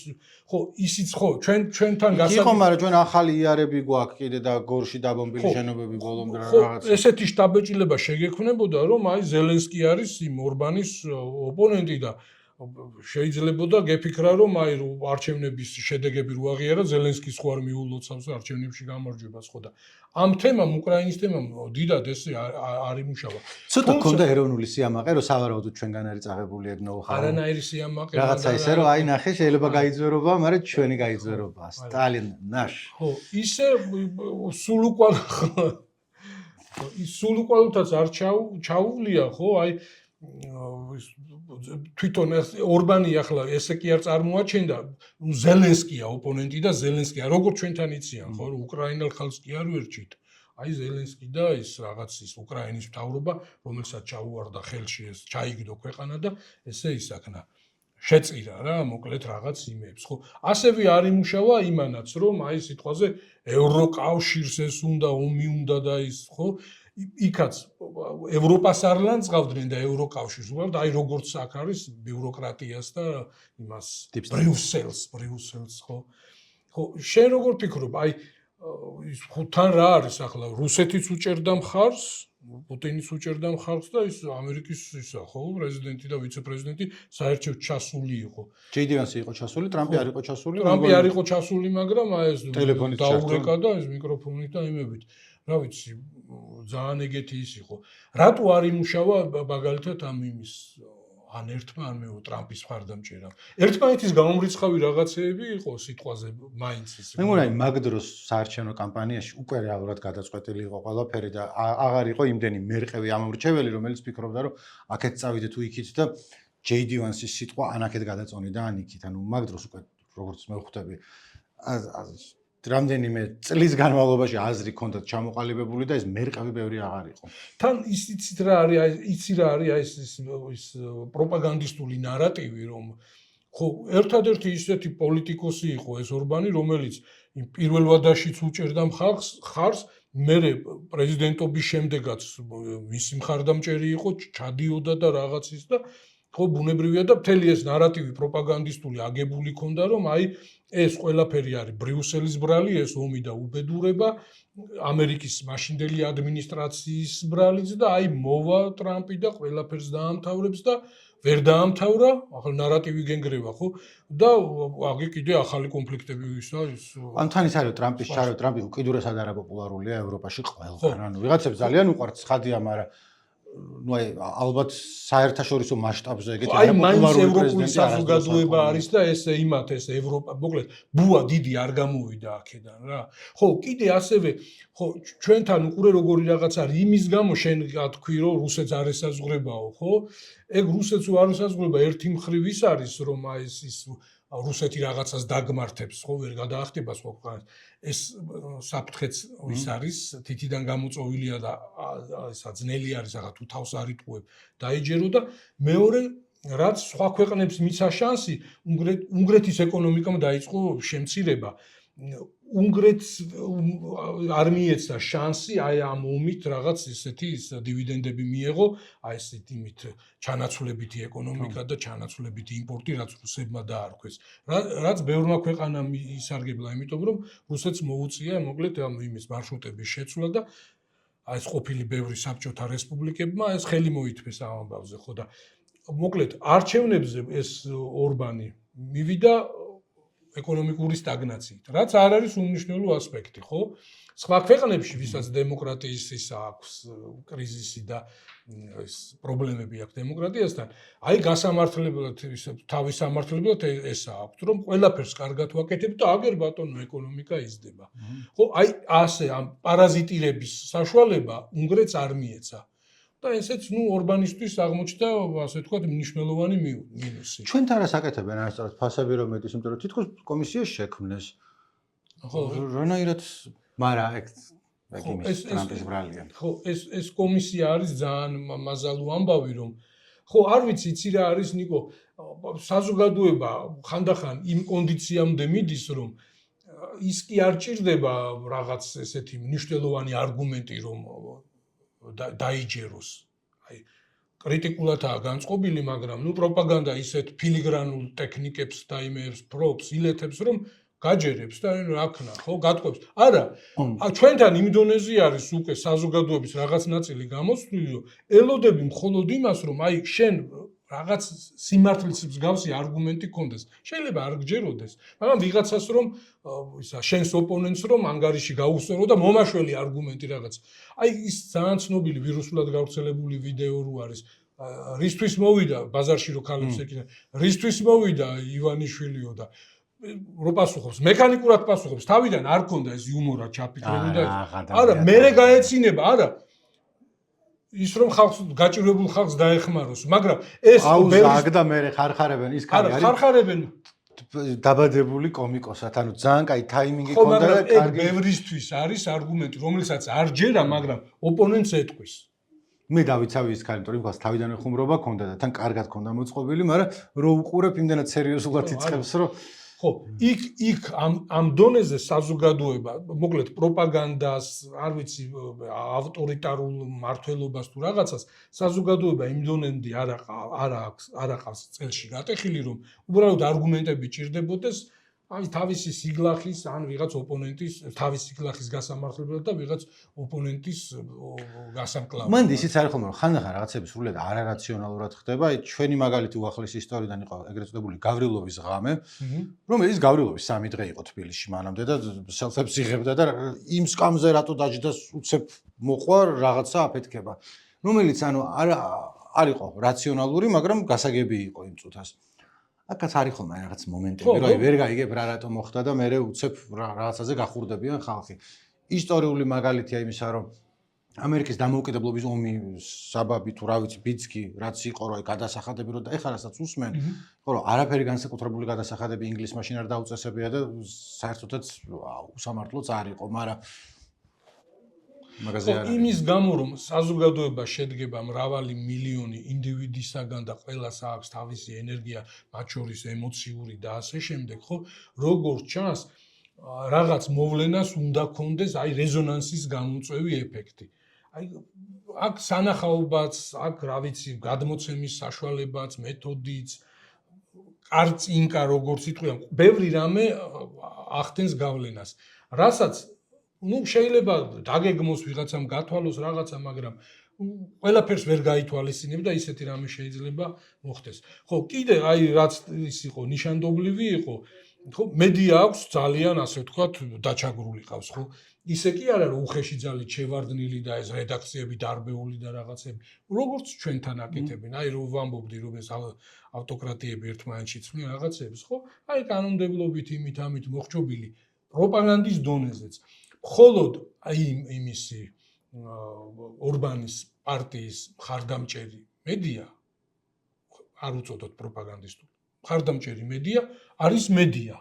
A: ხო, ისიც ხო, ჩვენთან
B: იყო, მაგრამ ჩვენ ახალი იარები გვაქვს კიდე და გორში დაბომბილი შენობები ბოლომდე რაღაც.
A: ესეთი შტაბეჭდილება შეგექმნებოდა რომ აი ზელენსკი არის იმ ორბანის ოპონენტი და შეიძლებოდა გეფიქრა რომ აი არჩევნების შედეგები რო აღიარა ზელენსკის ხო არ მიულოცავს არჩევნებში გამარჯვებას ხო და ამ თემამ უკრაინის თემამ დიდად ესე არ იმუშავა.
B: ცოტა ქონდა ეროვნული სიამაყე რომ სავარაუდოდ ჩვენგან არის წაღებული ეგ ნოუ-ჰაუ.
A: არანაირი სიამაყე
B: რაღაცა ისე რომ აი ნახე შეიძლება გაიძვერობა, მაგრამ ჩვენი გაიძვერობა სტალინ ნაშ.
A: ხო, ისე სულ უკვალუთაც არ ჩაუვლია ხო აი თვითონ ორბანი ახლა ესე კი არ წარმოაჩენდა ზელენსკია ოპონენტი და ზელენსკია როგორც ჩვენთან იციან ხო უკრაინელ ხალხს კი არ ვერჩით აი ზელენსკი და ის რაღაც ის უკრაინის მთავრობა რომელსაც ჩაუვარდა ხელში ეს ჩაიგდო ქვეყანა და ესე ისაქნა შეწირა რა მოკლედ რაღაც იმებს ხო ასევე არ იმუშავა იმანაც რომ აი სიტყვაზე ევროკავშირს ეს უნდა ომი უნდა და ის ხო იქაც ევროპას არ ლანძღავდნენ და ევროკავშირს უბრალოდ აი როგორც აქ არის ბიუროკრატიას და იმას ბრიუსელს ხო ხო შენ როგორ ფიქრობ აი ის თან რა არის ახლა რუსეთიც უჭერდა მხარს პუტინის უჭერდა მხარს და ის ამერიკის ისა ხო პრეზიდენტი და ვიცე-პრეზიდენტი საერთოდ ჩასული იყო
B: ჯეი დი ვანსი იყო ჩასული ტრამპი არ იყო ჩასული
A: ტრამპი არ იყო ჩასული მაგრამ აი ეს დაურეკა და ეს მიკროფონით და იმებით რა ვიცი ძალიან ეგეთი ის იყო რატო არ იმუშავა მაგალითად ამ იმის ან ერთმა ან მეო ტრამპის მხარდამჭერამ ერთმანეთის გამომრიცხავი რაღაცეები იყო სიტყვაზე მაინც ის
B: მე მგონი მაგ დროს საარჩევნო კამპანიაში უკვე რეალურად გადაწყვეტილი იყო ყველაფერი და აღარ იყო იმდენი მერყევი ამორჩეველი რომელიც ფიქრობდა რომ აქეთ წავიდე თუ იქით და ჯეი დი ვანსის სიტყვა ან აქეთ გადაწონიდა ან იქით ანუ მაგ დროს უკვე როგორც მე ვხვდები რამდენიმე წლის განმავლობაში აზრი ჰქონდათ ჩამოყალიბებული და ეს მერყევი ბევრი აღარ იყო.
A: თან იცით რა არის, იცი რა არის ის პროპაგანდისტული ნარატივი, რომ ხო, ერთადერთი ისეთი პოლიტიკოსი იყო ეს ორბანი, რომელიც იმ პირველ ვადაშიც უჭერდა მხარს, მერე პრეზიდენტობის შემდეგაც მისი მხარდამჭერი იყო, ჩადიოდა და რაღაცის და ხო, ბუნებრივია და მთელი ეს ნარატივი პროპაგანდისტული აგებული ქონდა, რომ აი ეს ყველაფერი არის ბრიუსელის ბრალი, ეს ომი და უბედურება, ამერიკის მაშინდელი ადმინისტრაციის ბრალიც და აი მოვა ტრამპი და ყველაფერს დაამთავრებს და ვერ დაამთავრა, ახლა ნარატივი გენგრევა, ხო? და აგი კიდე ახალი კონფლიქტები ვისა ის
B: ან თან ის არის ტრამპის ჩარევა, ტრამპი უკიდურესად არაპოპულარულია ევროპაში ყველგან. ანუ ვიღაცებს ძალიან უყვართ ცხადია, მაგრამ ну აი ალბათ საერთაშორისო მასშტაბზე ეგეთი
A: არაპოპულარული პრეზიდენტი საზოგადოება არის და ეს იმათ ეს ევროპა მოკლედ ბუა დიდი არ გამოვიდა აქედან რა. ხო, კიდე ასევე ხო ჩვენთან უყურე როგორი რაღაც არის იმის გამო შენ თქვი რომ რუსეთს არ ესაზღვრებაო, ხო? ეგ რუსეთს არ ესაზღვრება ერთი მხრივ ის არის რომ აი ის რუსეთი რაღაცას დაგმართებს, ხო, ვერ გადაახტებას ხო ეს საფრთხეც ის არის, თითიდან გამოწოვილია და ესა ძნელი არის, რაღაც თუ თავს არ იტყუებ, დაიჯერო და მეორე რაც სხვა ქვეყნებს მიცა შანსი, უნგრეთის ეკონომიკამ დაიწყო შემცირება. უნგრეთს არ მიეცა შანსი აი ამ ომით რაღაც ესეთი დივიდენდები მიეღო, აი ესეთ იმით ჩანაცვლებითი ეკონომიკა და ჩანაცვლებითი იმპორტი, რაც რუსებმა დაარქვეს. რაც ბევრმა ქვეყანამ ისარგებლა, იმიტომ რომ რუსეთს მოუწია მოკლედ ამ იმის მარშრუტების შეცვლა და აი ეს ყოფილი ბევრი საბჭოთა რესპუბლიკებმა ეს ხელი მოითმეს ამ ამბავზე, ხო და მოკლედ არჩევნებზე ეს ორბანი მივიდა ეკონომიკური სტაგნაციით, რაც არ არის უმნიშვნელო ასპექტი, ხო? სხვა ქვეყნებში, ვისაც დემოკრატიის ის აქვს კრიზისი და ეს პრობლემები აქვს დემოკრატიასთან, აი გასამართლებლად თავის სამართლებლად ესა აქვს, რომ ყველაფერს კარგად ვაკეთებ და აგერ ბატონო ეკონომიკა იზრდება. ხო, აი ასე ამ პარაზიტირების საშუალება უნგრეთს არ მიეცა. და ესეც ნუ ორბანისტვის აღმოჩნდა, ასე ვთქვათ, მნიშვნელოვანი მინუსი.
B: ჩვენთან რა საკეთებენ არასწორად ფასები რომ მედის, იმიტომ რომ თითქოს კომისია შექმნეს. ხო, რანაირად, მაგრამ ეს ტრამპის ბრალია.
A: ხო, ეს კომისია არის ძალიან მაზალუ ამბავი, რომ ხო, არ ვიცი, იცი რა არის, ნიკო, საზოგადოება ხანდახან იმ კონდიციამდე მიდის, რომ ის კი არ ჭირდება რაღაც ესეთი მნიშვნელოვანი არგუმენტი, რომ დაიჯეროს. აი კრიტიკულადაა განწყობილი, მაგრამ ნუ პროპაგანდა ისეთ ფილიგრანულ ტექნიკებს და იმებს პრობს ილეთებს, რომ გაჯერებს და რაკნა, ხო, გატყვევს. არა, ჩვენთან იმ დონეზე არის უკვე საზოგადოების რაღაც ნაწილი გამოცვლილი, რომ ელოდები მხოლოდ იმას, რომ აი შენ რაღაც სიმართლის მსგავსი არგუმენტი გქონდეს. შეიძლება არ გჯეროდეს, მაგრამ ვიღაცას რომ ისა შენს ოპონენტს რომ ანგარიში გაუსწორო და მომაშველი არგუმენტი რაღაც. აი ის ძალიან ცნობილი ვირუსულად გავრცელებული ვიდეო რო არის. რისთვის მოვიდა ბაზარში რო ქალებს ეკიდა, რისთვის მოვიდა ივანიშვილიო და რო პასუხობს, მექანიკურად პასუხობს, თავიდან არ ქონდა ეს იუმორა ჩაფიქრებული და არა, მერე გაეცინება, არა ის რომ ხალხს გაჭირებულ ხალხს დაეხმაროს, მაგრამ ეს
B: აუზაგ და მე ხარხარებენ ის კარი არის.
A: ხარხარებენ
B: დაბადებული კომიკოსად, ანუ ძალიან კაი თაიმინგი ქონდა და
A: კარგი ბევრისთვის არის არგუმენტი, რომელსაც არ ჯერა, მაგრამ ოპონენტს ეტყვის.
B: მე დავიცავი ის კარი, იმიტომ რომ თავიდან ხუმრობა ქონდა და თან კარგად ქონდა მოწყობილი, მაგრამ რო უყურებ იმდენად სერიოზულად იწყებს, რომ
A: ხო, იქ ამ დონეზე საზოგადოება, მოკლედ პროპაგანდას, არ ვიცი, ავტორიტარულ მმართველობას თუ რაღაცას, საზოგადოება იმ დონემდე არ აქვს წელში გატეხილი, რომ უბრალოდ არგუმენტები ჭირდებოდეს, აი თავისი სიგლახის ან ვიღაც ოპონენტის თავისი სიგლახის გასამართლებლად და ვიღაც ოპონენტის გასამკლავად.
B: მან ისიც არის ხოლმე, რომ ხანდახან რაღაცები სრულიად არარაციონალურად ხდება. აი ჩვენი მაგალითი უახლესი ისტორიიდან იყო ეგრეთ წოდებული გავრილოვის ღამე, რომელიც გავრილოვის 3 დღე იყო თბილისში მანამდე და სელფებს იღებდა და იმ სკამზე რატო დაჯდას უცებ მოყვა რაღაცა აფეთქება. რომელიც ანუ არ იყო რაციონალური, მაგრამ გასაგები იყო იმ წუთას. აკაც არის ხოლმე რაღაც მომენტები, რომ ვერ გაიგებ რა რატო მოხდა და მე უცებ რაღაცაზე გახურდებიან ხალხი. ისტორიული მაგალითია იმისა, რომ ამერიკის დამოუკიდებლობის ომი საბაბი თუ რა ვიცი ბიძგი რაც იყო რომ გადასახადები რომ და ეხლა რასაც უსმენ, ხო რომ არაფერი განსაკუთრებული გადასახადები ინგლისმა შინ არ დაუწესებია და საერთოდაც უსამართლოც არ იყო, მაგრამ მაგაზე არა.
A: იმის გამო რომ საზოგადოება შედგება მრავალი მილიონი ინდივიდისაგან და ყველას აქვს თავისი ენერგია, მათ შორის ემოციური და ასე შემდეგ, ხო? როგორც ჩანს, რაღაც მოვლენას უნდა კონდეს აი რეზონანსის გამომწვევი ეფექტი. აი აქ სანახაობაც, აქ რა ვიცი, გადმოცემის საშუალებაც, მეთოდიც, არწინკა როგორც იტყვია, ბევრი რამე ახდენს გავლენას. რასაც შეიძლება დაგეგმოს ვიღაცამ გათვალოს რაღაცა, მაგრამ ყველაფერს ვერ გაითვალისწინებ და ისეთი რამე შეიძლება მოხდეს. ხო, კიდე აი რაც ის იყო ნიშანდობლივი იყო, ხო, მედია აქვს ძალიან ასე ვთქვათ დაჩაგრული ყავს, ხო? ისე კი არა რომ უხეში ძალით შევარდნილი და ეს რედაქციები დარბეული და რაღაცები. როგორც ჩვენთან აკეთებენ, აი რომ ვამბობდი რომ ეს ავტოკრატიები ერთმანეთში ცვლიან რაღაცებს, ხო? აი კანონმდებლობით იმით ამით მოხჭობილი პროპაგანდის დონეზეც. მხოლოდ აი იმისი ორბანის პარტიის მხარდამჭერი მედია არ უწოდოთ პროპაგანდისტული. მხარდამჭერი მედია არის მედია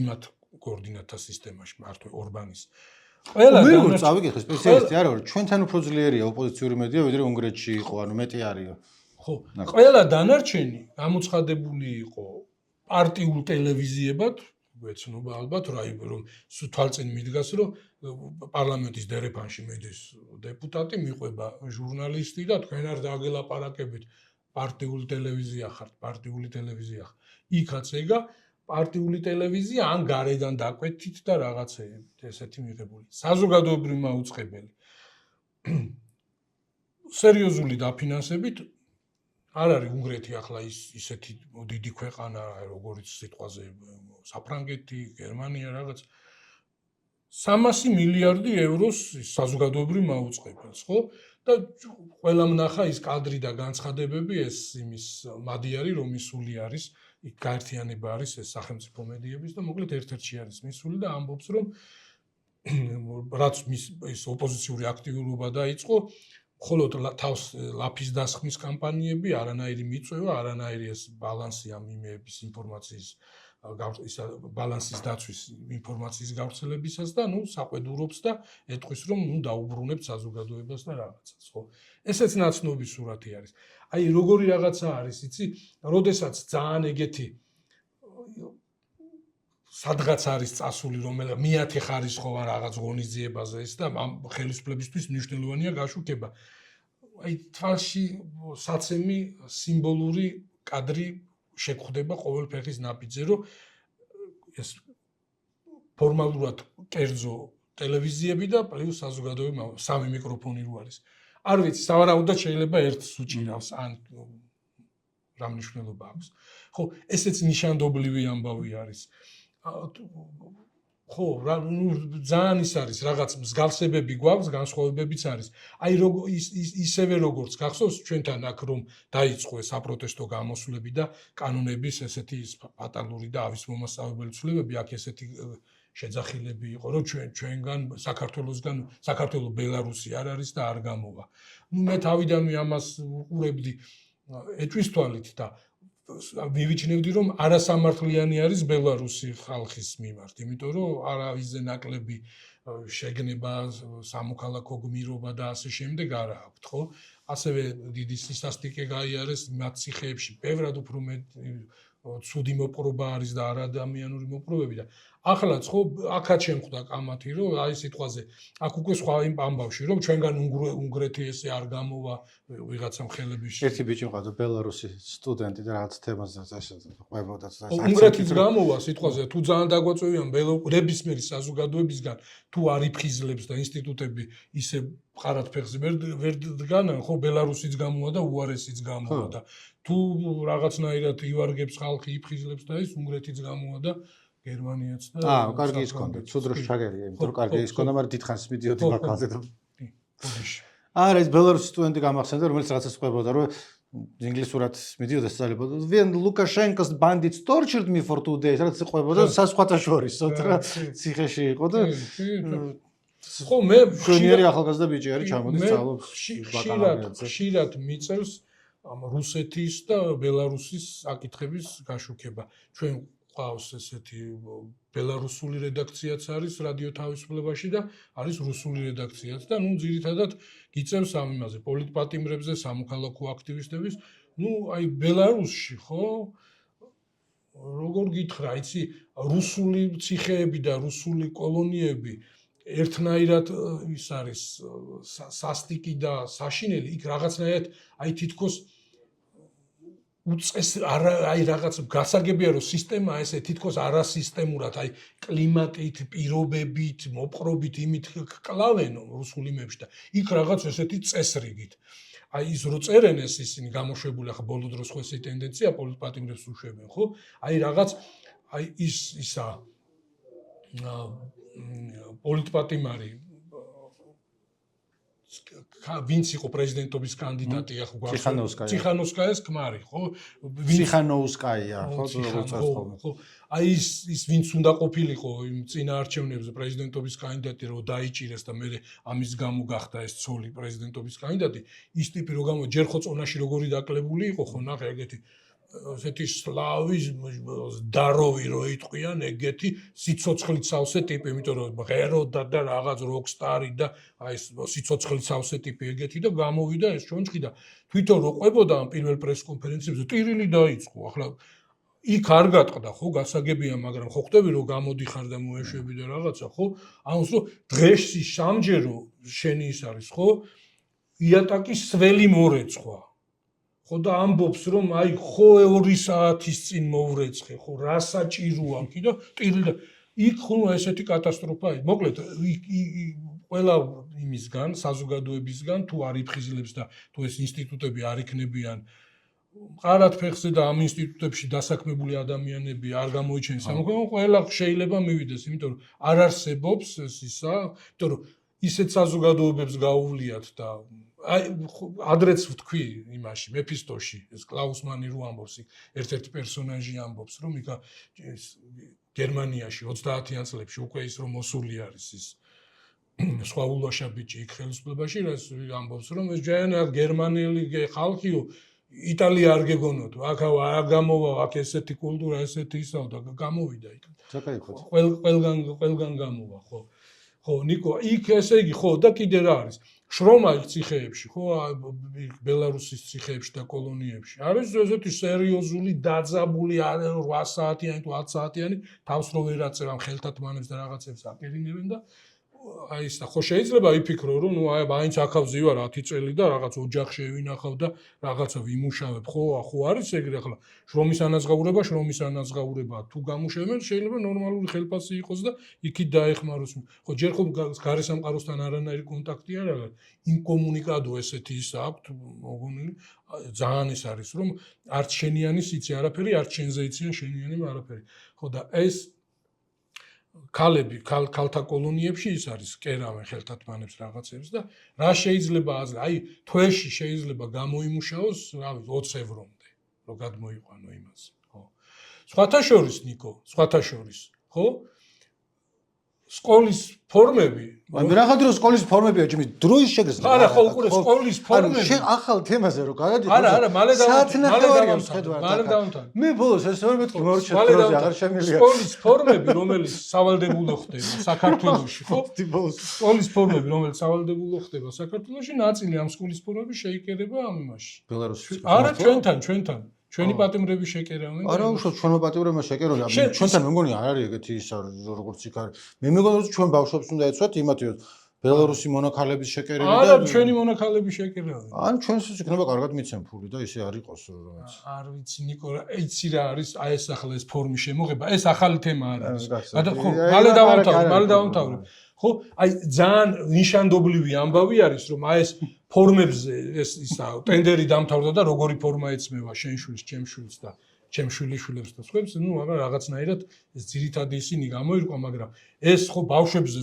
A: იმათ კოორდინატთა სისტემაში მართლა ორბანის. ყველა
B: მე წავიგე სპეციალისტი არა ვარ, ჩვენთან უფრო ძლიერია ოპოზიციური მედია, ვიდრე უნგრეთში იყო, ანუ მეტი არისო.
A: ხო, ყველა დანარჩენი გამოცხადებული იყო პარტიულ ტელევიზიებად, ეცნობა ალბათ რომ თვალწინ მიდგას რომ პარლამენტის დერეფანში მედის დეპუტატი მიყვება ჟურნალისტი და თქვენ არ დაგელაპარაკებით პარტიული ტელევიზია ხართ, პარტიული ტელევიზია ხარ. იქაც ეგა პარტიული ტელევიზია ან გარედან დაკვეთით და რაღაცეებით ესეთი მიღებული. საზოგადოებრივი მაუწყებელი. სერიოზული დაფინანსებით არ არის უნგრეთი ახლა ისეთი დიდი ქვეყანა, როგორც სიტყვაზე საფრანგეთი, გერმანია რაღაც 300 მილიარდი ევროს საზოგადოებრივ მაუწყებელს, ხო? და ყველამ ნახა ის კადრი და განცხადებები ეს იმის მადიარი რომ მისული არის, იქ გაერთიანება არის ეს სახელმწიფო მედიების და მოკლედ ერთ-ერთში არის მისული და ამბობს რომ რაც ის ოპოზიციური აქტიურობა დაიწყო მხოლოდ თავს ლაფის დასხმის კამპანიები, არანაირი მიწვევა, არანაირი ეს ბალანსი ამ იმეების ინფორმაციის ბალანსის დაცვის ინფორმაციის გავრცელებისას და საყვედურობს და ეტყვის რომ დაუბრუნებთ საზოგადოებას და რაღაცას, ხო? ესეც ნაცნობი სურათი არის. აი როგორი რაღაცა არის, იცი, როდესაც ძალიან ეგეთი სადღაც არის წასული რომელიც მეათე ხარისხოვან რაღაც ღონისძიებაზე ის და ამ ხელისუფლებისთვის მნიშვნელოვანია გაშუქება. აი თვალში საცემი სიმბოლური კადრი შეგხვდება ყოველ ფეხის ნაბიჯზე, რომ ეს ფორმალურად კერძო ტელევიზიები და პლუს საზოგადოება სამი მიკროფონი რო არის. არ ვიცი, სავარაუდოდ შეიძლება ერთს უჭირავს ან რა მნიშვნელობა აქვს. ხო, ესეც ნიშანდობლივი ამბავი არის. ხო, ძალიან ის არის, რაღაც მსგავსებები გვაქვს, განსხვავებებიც არის. აი ისევე როგორც გახსოვს ჩვენთან აქ რომ დაიწყო საპროტესტო გამოსვლები და კანონების ესეთი ფატალური და ავის მომასწავლებელი ცვლილებები, აქ ესეთი შეძახილები იყო, რომ ჩვენგან საქართველოსგან საქართველო ბელარუსი არ არის და არ გამოვა. მე თავიდანვე ამას უყურებდი ეჭვის თვალით და მივიჩნევდი რომ არასამართლიანი არის ბელარუსი ხალხის მიმართ, იმიტომ რომ არავისზე ნაკლები შეგნება, სამოქალაქო გმირობა და ასე შემდეგ არ აქვს, ხო? ასევე დიდი სისასტიკე გაიარეს მათ ციხეებში, ბევრად უფრო ცუდი მოპყრობა არის და არადამიანური მოპყრობები და ახლაც ხო აქაც შემხვდა კამათი რომ აი სიტყვაზე აქ უკვე სხვა ამბავში რომ ჩვენგან უნგრეთი ესე არ გამოვა ვიღაცა ხელების
B: ერთი ბიჭი მყავდა ბელარუსი სტუდენტი და რაღაც თემაზე ყვებოდა
A: უნგრეთიც გამოვა სიტყვაზე თუ ძალიან დაგვაწევიან ნებისმიერი საზოგადოებისგან თუ არ იფხიზლებს და ინსტიტუტები ისე ყარათფეხზე ვერ დგანან ხო ბელარუსიც გამოვა და უარესიც გამოვა და თუ რაღაცნაირად ივარგებს ხალხი იფხიზლებს და ის უნგრეთიც გამოვა და გერმანიაც და
B: კარგი ის კონდა, ცუდ დროს ჩაგერია, იმიტომ რომ კარგი ის კონდა, მაგრამ დიდხანს მიდიოდი ბაქალზე და არა ეს ბელარუსი სტუდენტი გამახსენდა, რომელიც რაღაცას ყვებოდა, რომ ინგლისურად მიდიოდა სწავლებოდა. When Lukashenko's bandits tortured me for 2 days, რაც ყვებოდა საზღვათა შორის, რა ციხეში იყო და
A: ხო მე
B: შენიერი ახალგაზრდა ბიჭი არის ჩამოდის სწავლობს
A: ბაკალავრიატზე. ხშირად მიწევს ამ რუსეთის და ბელარუსის საკითხების გაშუქება. ჩვენ ყავს ესეთი ბელარუსული რედაქციაც არის რადიო თავისუფლებაში და არის რუსული რედაქციაც და ძირითადად გიწევს ამ იმაზე პოლიტპატიმრებზე სამოქალაქო აქტივისტების აი ბელარუსში ხო როგორ გითხრა იცი რუსული ციხეები და რუსული კოლონიები ერთნაირად ის არის სასტიკი და საშინელი, იქ რაღაცნაირად აი თითქოს უწეს აი რაღაც გასაგებია რომ სისტემა ესე თითქოს არასისტემურად აი კლიმატით, პირობებით, მოპყრობით იმით კლავენ რუსულ იმებში და იქ რაღაც ესეთი წესრიგით. აი ის რო წერენ ეს ისინი გამოშვებული ახლა ბოლო დროს ხო ესე ტენდენცია პოლიტპატიმრებს უშვებენ, ხო? აი რაღაც აი ისა პოლიტპატიმარი ვინც იყო პრეზიდენტობის კანდიდატი ახლა
B: ციხანოვსკაია.
A: ციხანოვსკაიას ქმარი, ხო?
B: ციხანოვსკაია, ხო?
A: ხო. აი ის ვინც უნდა ყოფილიყო იმ წინა არჩევნებზე პრეზიდენტობის კანდიდატი რომ დაიჭირეს და მე ამის გამო გახდა ეს ცოლი პრეზიდენტობის კანდიდატი, ის ტიპი რო გამო ჯერ ხო წონაში როგორი დაკლებული იყო, ხო ნახე ეგეთი ესეთი სლავის დაროვი რო იტყვიან ეგეთი სიცოცხლით სავსე ტიპი, იმიტომ რომ ღეროდა და რაღაც როკსტარი და აი ეს სიცოცხლით სავსე ტიპი ეგეთი და გამოვიდა ეს ჩონჩხი და თვითონ რო ყვებოდა ამ პირველ პრესკონფერენციებზე ტირილი დაიწყო. ახლა იქ არ გატყდა ხო გასაგებია, მაგრამ ხო ხვდები რომ გამოდიხარ და მოეშვები და რაღაცა ხო? ამას რომ დღეში სამჯერო შენი ის არის ხო? იატაკის სველი მორეცხვა. ხო და ამბობს რომ აი ხო 2 საათის წინ მოვრეცხე ხო რა საჭირო აქვს და ტირილი იქ ხო ესეთი კატასტროფაა. მოკლედ ყველა იმისგან საზოგადოებისგან თუ არ იფხიზლებს და თუ ეს ინსტიტუტები არ იქნებიან მყარად ფეხზე და ამ ინსტიტუტებში დასაქმებული ადამიანები არ გამოიჩენს სამოქმედო, ყველა შეიძლება მივიდეს, იმიტომ რომ არ არსებობს ეს ისა, იმიტომ რომ ისეთ საზოგადოებებს გაუვლიათ და აი ადრეც ვთქვი იმაში მეფისტოში ეს კლაუსმანი რო ამბობს ერთ-ერთი პერსონაჟი ამბობს რომ იქ გერმანიაში 30-იან წლებში უკვე ის რომ მოსული არის ის სხვა ულვაშა ბიჭი იქ ხელისუფლებაში რას ამბობს რომ ეს ჯერ გერმანელი ხალხიო იტალია არ გეგონოთ აქ არ გამოვა აქ ესეთი კულტურა ესეთი ისაო და გამოვიდა იქ ყველგან გამოვა ხო ნიკო იქ ესე იგი ხო და კიდე რა არის შრომა იქ ციხეებში ხო ბელარუსის ციხეებში და კოლონიებში არის ესეთი სერიოზული დაძაბული 8 საათიანი თუ 10 საათიანი თავს რო ვერ აწევ ამ ხელთათმანებს და რაღაცებს აკერინებენ და აი ეს და ხო შეიძლება იფიქრო რომ ნუ აი მაინც აქავ ზივარ 10 წელი და რაღაც ოჯახ შევინახავ და რაღაცა ვიმუშავებ ხო არის ეგრე ახლა შრომის ანაზღაურება თუ გამუშავებენ შეიძლება ნორმალური ხელფასი იყოს და იქით დაეხმაროს ხო ჯერ ხო გარესამყაროსთან არანაირი კონტაქტი არ არის ინკომუნიკადო ესეთი ის აქვს მოგონილი ძალიან ის არის რომ არც შენიანი იცი არაფერი არც შენზე იციან შენიანი არაფერი ხო და ეს ქალები ქალთა კოლონიებში ის არის კერავენ ხელთათმანებს რაღაცებს და რა შეიძლება აზრი აი თვეში შეიძლება გამოიმუშაოს რავი 20 ევრომდე რომ გადმოიყვანო იმას ხო სხვათა შორის ნიკო ხო სკოლის ფორმები
B: ანუ რა ხადრო სკოლის ფორმებია ჩემი დროის შეგრძნა
A: არა ხო უყურე სკოლის ფორმები
B: შენ ახალ თემაზე რო გადადიხარ
A: არა მალე დავამთავრე
B: მე ბოლოს ეს ვერ მეთქი მორჩა დროზე აღარ შემიძლია
A: სკოლის ფორმები რომელიც სავალდებულო ხდება საქართველოში ხო სკოლის ფორმები რომელიც სავალდებულო ხდება საქართველოში ნაწილი ამ სკოლის ფორმები შეიკერება ამ იმაში
B: ბელარუსში
A: არა ჩვენთან ჩვენი პატიმრები შეკერავენ
B: არა უშუალოდ ჩვენმა პატიმრებმა შეკეროли ჩვენთან მე მგონი არ არის ეგეთი ის როგორც იქ არის მე მეგონა რომ ჩვენ ბავშვებს უნდა ეცვათ იმათი ბელარუსი მონაქალების შეკერები და
A: არა ჩვენი მონაქალები შეკერავენ
B: ან ჩვენს იქნება კარგად მიცემ ფული და ისე არ იყოს რომელიც
A: არ ვიცი ნიკო იცი რა არის აი ეს ახლა ეს ფორმის შემოღება ეს ახალი თემა არის ხო მალე დავამთავრე ხო აი ძალიან ნიშანდობლივი ამბავი არის რომ აი ეს ფორმებზე ეს ისა ტენდერი დამთავრდა და როგორი ფორმა ეცმევა შენ შვილს ჩემ შვილს და ჩემ შვილიშვილებს და სხვებს ნუ მაგრამ რაღაცნაირად ეს ძირითადი ისინი გამოირკვა მაგრამ ეს ხო ბავშვებზე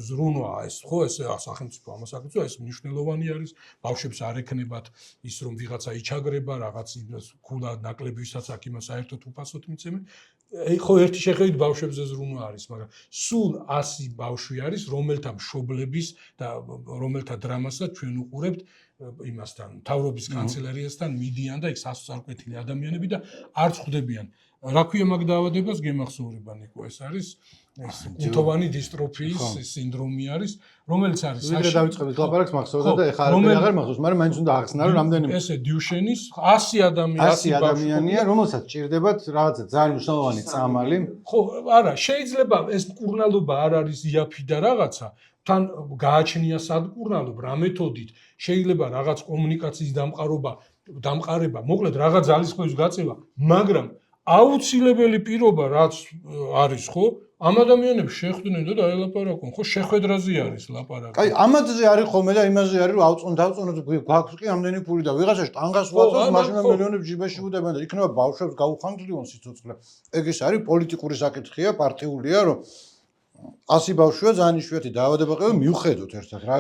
A: ზრუნვა ეს ხო ესე სახელმწიფო ამას აკეთებს ეს მნიშვნელოვანი არის ბავშვებს არ ეკნებათ ის რომ ვიღაცა იჩაგრება რაღაც ქულა ნაკლებისაც აქ იმას საერთოდ უფასოდ მიცემენ ხო ერთი შეხედვით ბავშვებზე ზრუნვა არის მაგრამ სულ 100 ბავშვი არის რომელთა მშობლების და რომელთა დრამასაც ჩვენ უყურებთ იმასთან, მთავრობის კანცელერიასთან მიდიან და იქ სასწრაფკვეთილი ადამიანები და არ ხვდებიან. რა ქვია მაგ დაავადებას გემახსოვრება ნიკო, ეს არის ეს კუნთოვანი დისტროფიის სინდრომი არის, რომელიც არის
B: ვიდრე დავიწყებით ლაპარაკს მახსოვდა და ეხლა აღარ მახსოვს, მაგრამ მაინც უნდა ახსნა რომ რამდენი
A: ესე დიუშენის 100
B: ადამიანია, რომელსაც ჭირდებათ რაღაცა ძალიან მნიშვნელოვანი წამალი.
A: ხო, არა, შეიძლება ეს მკურნალობა არ არის იაფი და რაღაცა, თან გააჩნია სადმკურნალობ რა მეთოდით, შეიძლება რაღაც კომუნიკაციის დამყარება, მოკლედ რაღაც ძალისხმევის გაწევა, მაგრამ აუცილებელი პირობა რაც არის, ხო? ამ ადამიანებს შეხვდნენ და დაელაპარაკონ, ხო, შეხვედრაზე არის ლაპარაკი.
B: აი, ამაზე არის ხოლმე და იმაზე არის რომ დავწონოთ გვაქვს კი ამდენი ფული და ვიღაცა შტანგას ვაწევს, მაშინ მილიონები ჯიბეში უდებენ და იქნება ბავშვებს გაუხანგრდივონ სიცოცხლე. ეგ ის არის პოლიტიკური საკითხია, პარტიულია, რომ 100 ბავშვია ძალიან იშვიათი დაავადება ყება მივხედოთ ერთად რა.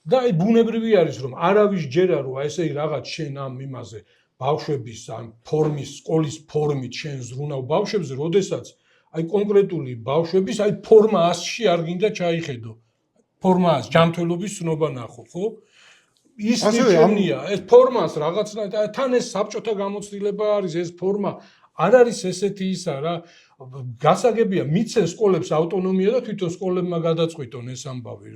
A: და აი ბუნებრივი არის რომ არავის ჯერა რომ ესე რაღაც შენ ამ იმაზე ბავშვების ან ფორმის, სკოლის ფორმით შენ ზრუნავ ბავშვებზე, როდესაც აი კონკრეტული ბავშვების აი ფორმა 100-ში არ გინდა ჩაიხედო. ფორმა 100, ჯანმრთელობის ცნობა ნახო, ხო? ის მიგენია, ეს ფორმას რაღაცნაირად თან ეს საბჭოთა გამოცდილება არის, ეს ფორმა არ არის ესეთი ისა რა. გასაგებია, მიცენ სკოლებს ავტონომია და თვითონ სკოლებმა გადაწყვიტონ ეს ამბავი.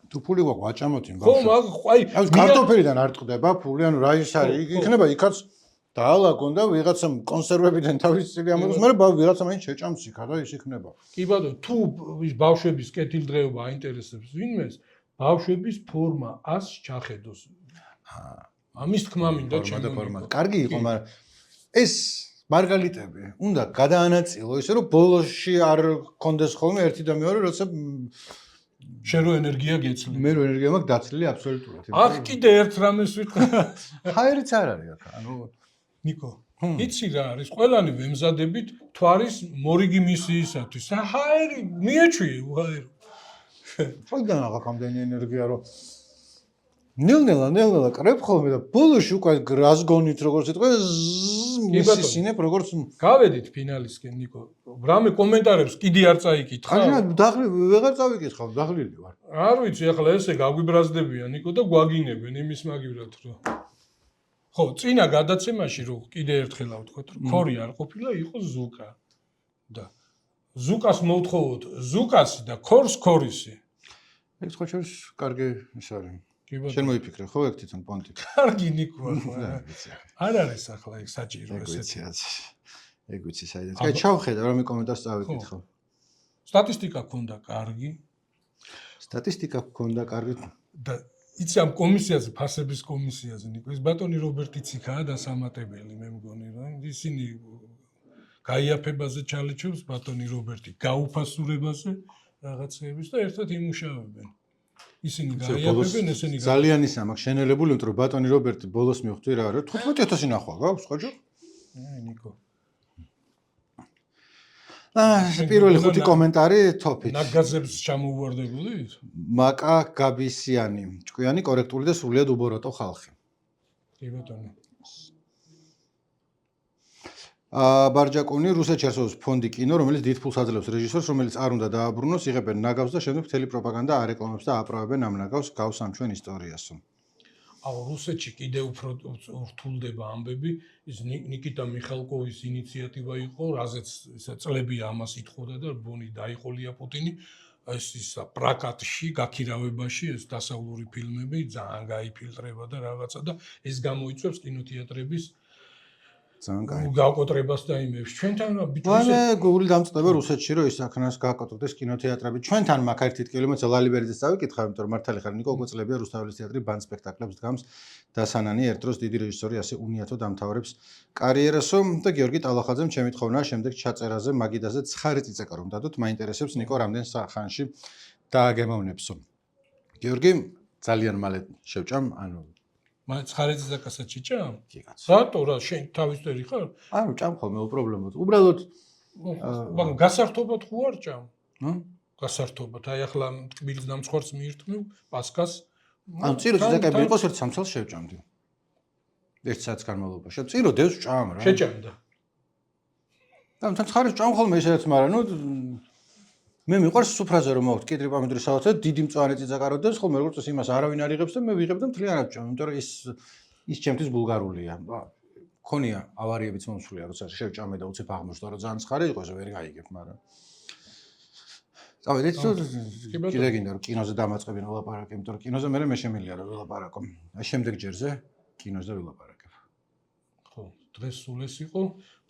B: თუ ფული გვაქვს აჭამოთ იმ
A: ბავშვებს. ხო, მაგ აი
B: კარტოფილიდან არ ტყდება ფული, ანუ რა ის არის? იქნება იქაც დაალაგონ და ვიღაცა კონსერვებიდან თავის წილი ამოდის, მაგრამ ვიღაცა მაინც შეჭამს იქა და ის იქნება.
A: კი ბატონო, თუ ის ბავშვების კეთილდღეობა აინტერესებს ვინმეს, ბავშვების ფორმა 100 ჩახედოს. ამის თქმა მინდა ჩემო.
B: კარგი იყო, მაგრამ ეს მარგალიტები უნდა გადაანაწილო ისე რომ ბოლოსში არ კონდეს ხოლმე ერთი და მეორე, როცა
A: შენ რო ენერგია გეცლი.
B: მე რო ენერგია მაქვს დაცლილი აბსოლუტურად.
A: აქ კიდე ერთ რამეს ვიტყვი.
B: ჰაერიც არ არის აქ, ანუ
A: ნიკო, იცი რა არის? ყველანი ვემზადებით თვარის მორიგი მისიისათვის. ჰაერი მიეჩვი ჰაერი.
B: ხოდან აღარ ამდენი ენერგია რომ ნელ-ნელა კრებ ხოლმე და ბოლოში უკვე რას გონით როგორც იტყვი მისისინებ როგორც
A: გავედით ფინალისკენ ნიკო. რამე კომენტარებს კიდე არ წაიკითხა.
B: ხანა დაღლი ვეღარ წავიკითხავ, დაღლილი ვარ.
A: არ ვიცი, ახლა ესე გაგვიბრაზდებიან ნიკო და გვაგინებენ იმის მაგივრად რომ ხო, წინა გადაცემაში რომ კიდე ერთხელ ავთქვათ, რომ ქორი არ ყოფილა, იყო ზუკა. და ზუკას მოვთხოვოთ, ზუკასი და ქორს ქორისი.
B: ეს ხო შორის კარგი ის არის.
A: კი ბატონო.
B: შენ მოიფიქრე ხო ეგ თვითონ პონტი.
A: კარგი ნიკო ახლა. არ არის ახლა ეგ საჭირო ესეთი.
B: ეგ ვიცი საერთოდ. კაი, ჩავხედე რომ კომენტარს წავიკითხო.
A: სტატისტიკა ქონდა კარგი.
B: სტატისტიკა ქონდა კარგი.
A: და იცი ამ კომისიაზე, ფასების კომისიაზე ნიკო, ეს ბატონი რობერტიც იქაა დასამატებელი, მე მგონი რა. ისინი გაიაფებაზე ჩალეჩობს ბატონი რობერტი, გაუფასურებაზე რაღაცეების და ერთად იმუშავებენ. ისინი გაიაფებენ, ესენი
B: ძალიან ისა მაქვს შენელებული, იმიტომ რომ ბატონი რობერტი ბოლოს მივხვდი რა არის 15000 ნახვა გაქვს ხოჯო?
A: ნიკო.
B: პირველი 5 კომენტარი თოფით.
A: ნაგაზებს ჩამოუვარდებოდით?
B: მაკა გაბისიანი, ჭკვიანი, კორექტული და სრულიად უბოროტო ხალხი.
A: კი ბატონო.
B: ბარჯაკონი რუსეთში არსებობს ფონდი კინო, რომელიც დიდ ფულს აძლევს რეჟისორს, რომელიც არ უნდა დააბრუნოს, იღებენ ნაგავს და შემდეგ მთელი პროპაგანდა არეკლამებს და აპროვებენ ამ ნაგავს გავს ამ ჩვენ ისტორიას.
A: აუ რუსეთში კიდე უფრო რთულდება ამბები, ის ნიკიტა მიხალკოვის ინიციატივა იყო, რაზეც წლებია ამას ითხოვდა და ბონი დაიყოლია პუტინი, ეს ისა პრაკატში, გაქირავებაში ეს დასავლური ფილმები ძალიან გაიფილტრება და რაღაცა და ეს გამოიწვევს კინოთეატრების
B: ძალიან კარგი.
A: გავკოტრებას და იმებს. ჩვენთან
B: ბიჭო გული დამწყდება რუსეთში რომ ის აქნას გააკოტრდეს კინოთეატრები. ჩვენთან მაგ ერთი ტკივილი მოცა ლალიბერიძეს წავიკითხა, იმიტომ რომ მართალი ხარ ნიკო უკვე წლებია რუსთაველის თეატრი ბან სპექტაკლებს დგამს და სანანი ერთ დროს დიდი რეჟისორი ასე უნიათო დამთავრებს კარიერასო და გიორგი ტალახაძემ ჩემი თხოვნა შემდეგ ჩაწერაზე მაგიდაზე ცხარი წიწაკა რომ დადოთ, მაინტერესებს ნიკო რამდენ ხანში დააგემოვნებსო. გიორგი ძალიან მალე შევჭამ, ანუ
A: მაინც ხარეცი ზაკასაც ჭიჭამ?
B: კი კაცო.
A: რატო რა შენ თავისწერი ხარ?
B: ანუ ჭამ ხოლმე უპრობლემოდ. უბრალოდ
A: მაგრამ გასართობად ხო არ ჭამ? გასართობად. აი ახლა ტკბილს დამცხვარს მიირთმევ, პასკას.
B: ანუ წირო ზაკები იყოს ერთ სამცალს შევჭამდი. ერთ საათს განმავლობაში. წირო დევს ჭამ რა.
A: შეჭამდა.
B: და თან ხარეს ჭამ ხოლმე ისედაც, მაგრამ ნუ მე მიყვარს სუფრაზე რომ მოვხდ კიტრი პამიდორი სალათზე დიდი მწვანე წიწაკაროდებს ხოლმე როგორც წესი იმას არავინ არ იღებს და მე ვიღებ და მთლიანად ვჭამ იმიტომ რომ ის ჩემთვის ბულგარულია მქონია ავარიებიც მომსულია როცა შევჭამე და უცებ აღმოჩნდა რომ ძალიან ცხარი იყო ეს ვერ გაიგებ მაგრამ წავედით კიდე გინდა რომ კინოზე დამაწყებინ ველაპარაკე იმიტომ რომ კინოზე მე შემიძლია რომ ველაპარაკო აი შემდეგ ჯერზე კინოზე ველაპარაკებ
A: ხო დღეს სულ ეს იყო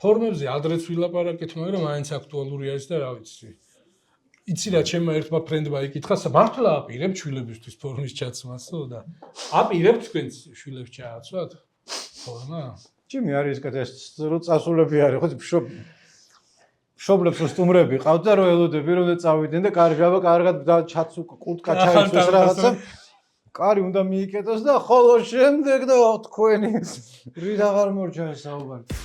A: ფორმებზე ადრეც ვილაპარაკეთ მაგრამ მაინც აქტუალური არის და რა ვიცი იცი რა ჩემმა ერთმა ფრენდმა იკითხა მართლა აპირებ შვილებისთვის ფორმის ჩაცმასო და აპირებ თქვენც შვილებს ჩააცვათ ფორმა
B: ჩემი არის ეს რო წასულები არის ხო მშობლებს სტუმრები ყავთ და რო ელოდები რომ წავიდნენ და კარგად ჩაცუ კურტკა ჩაიცვეს რაღაცა კარი უნდა მიიკეტოს და ხოლო შემდეგ და თქვენი რით აღარ მორჩა ეს საუბარი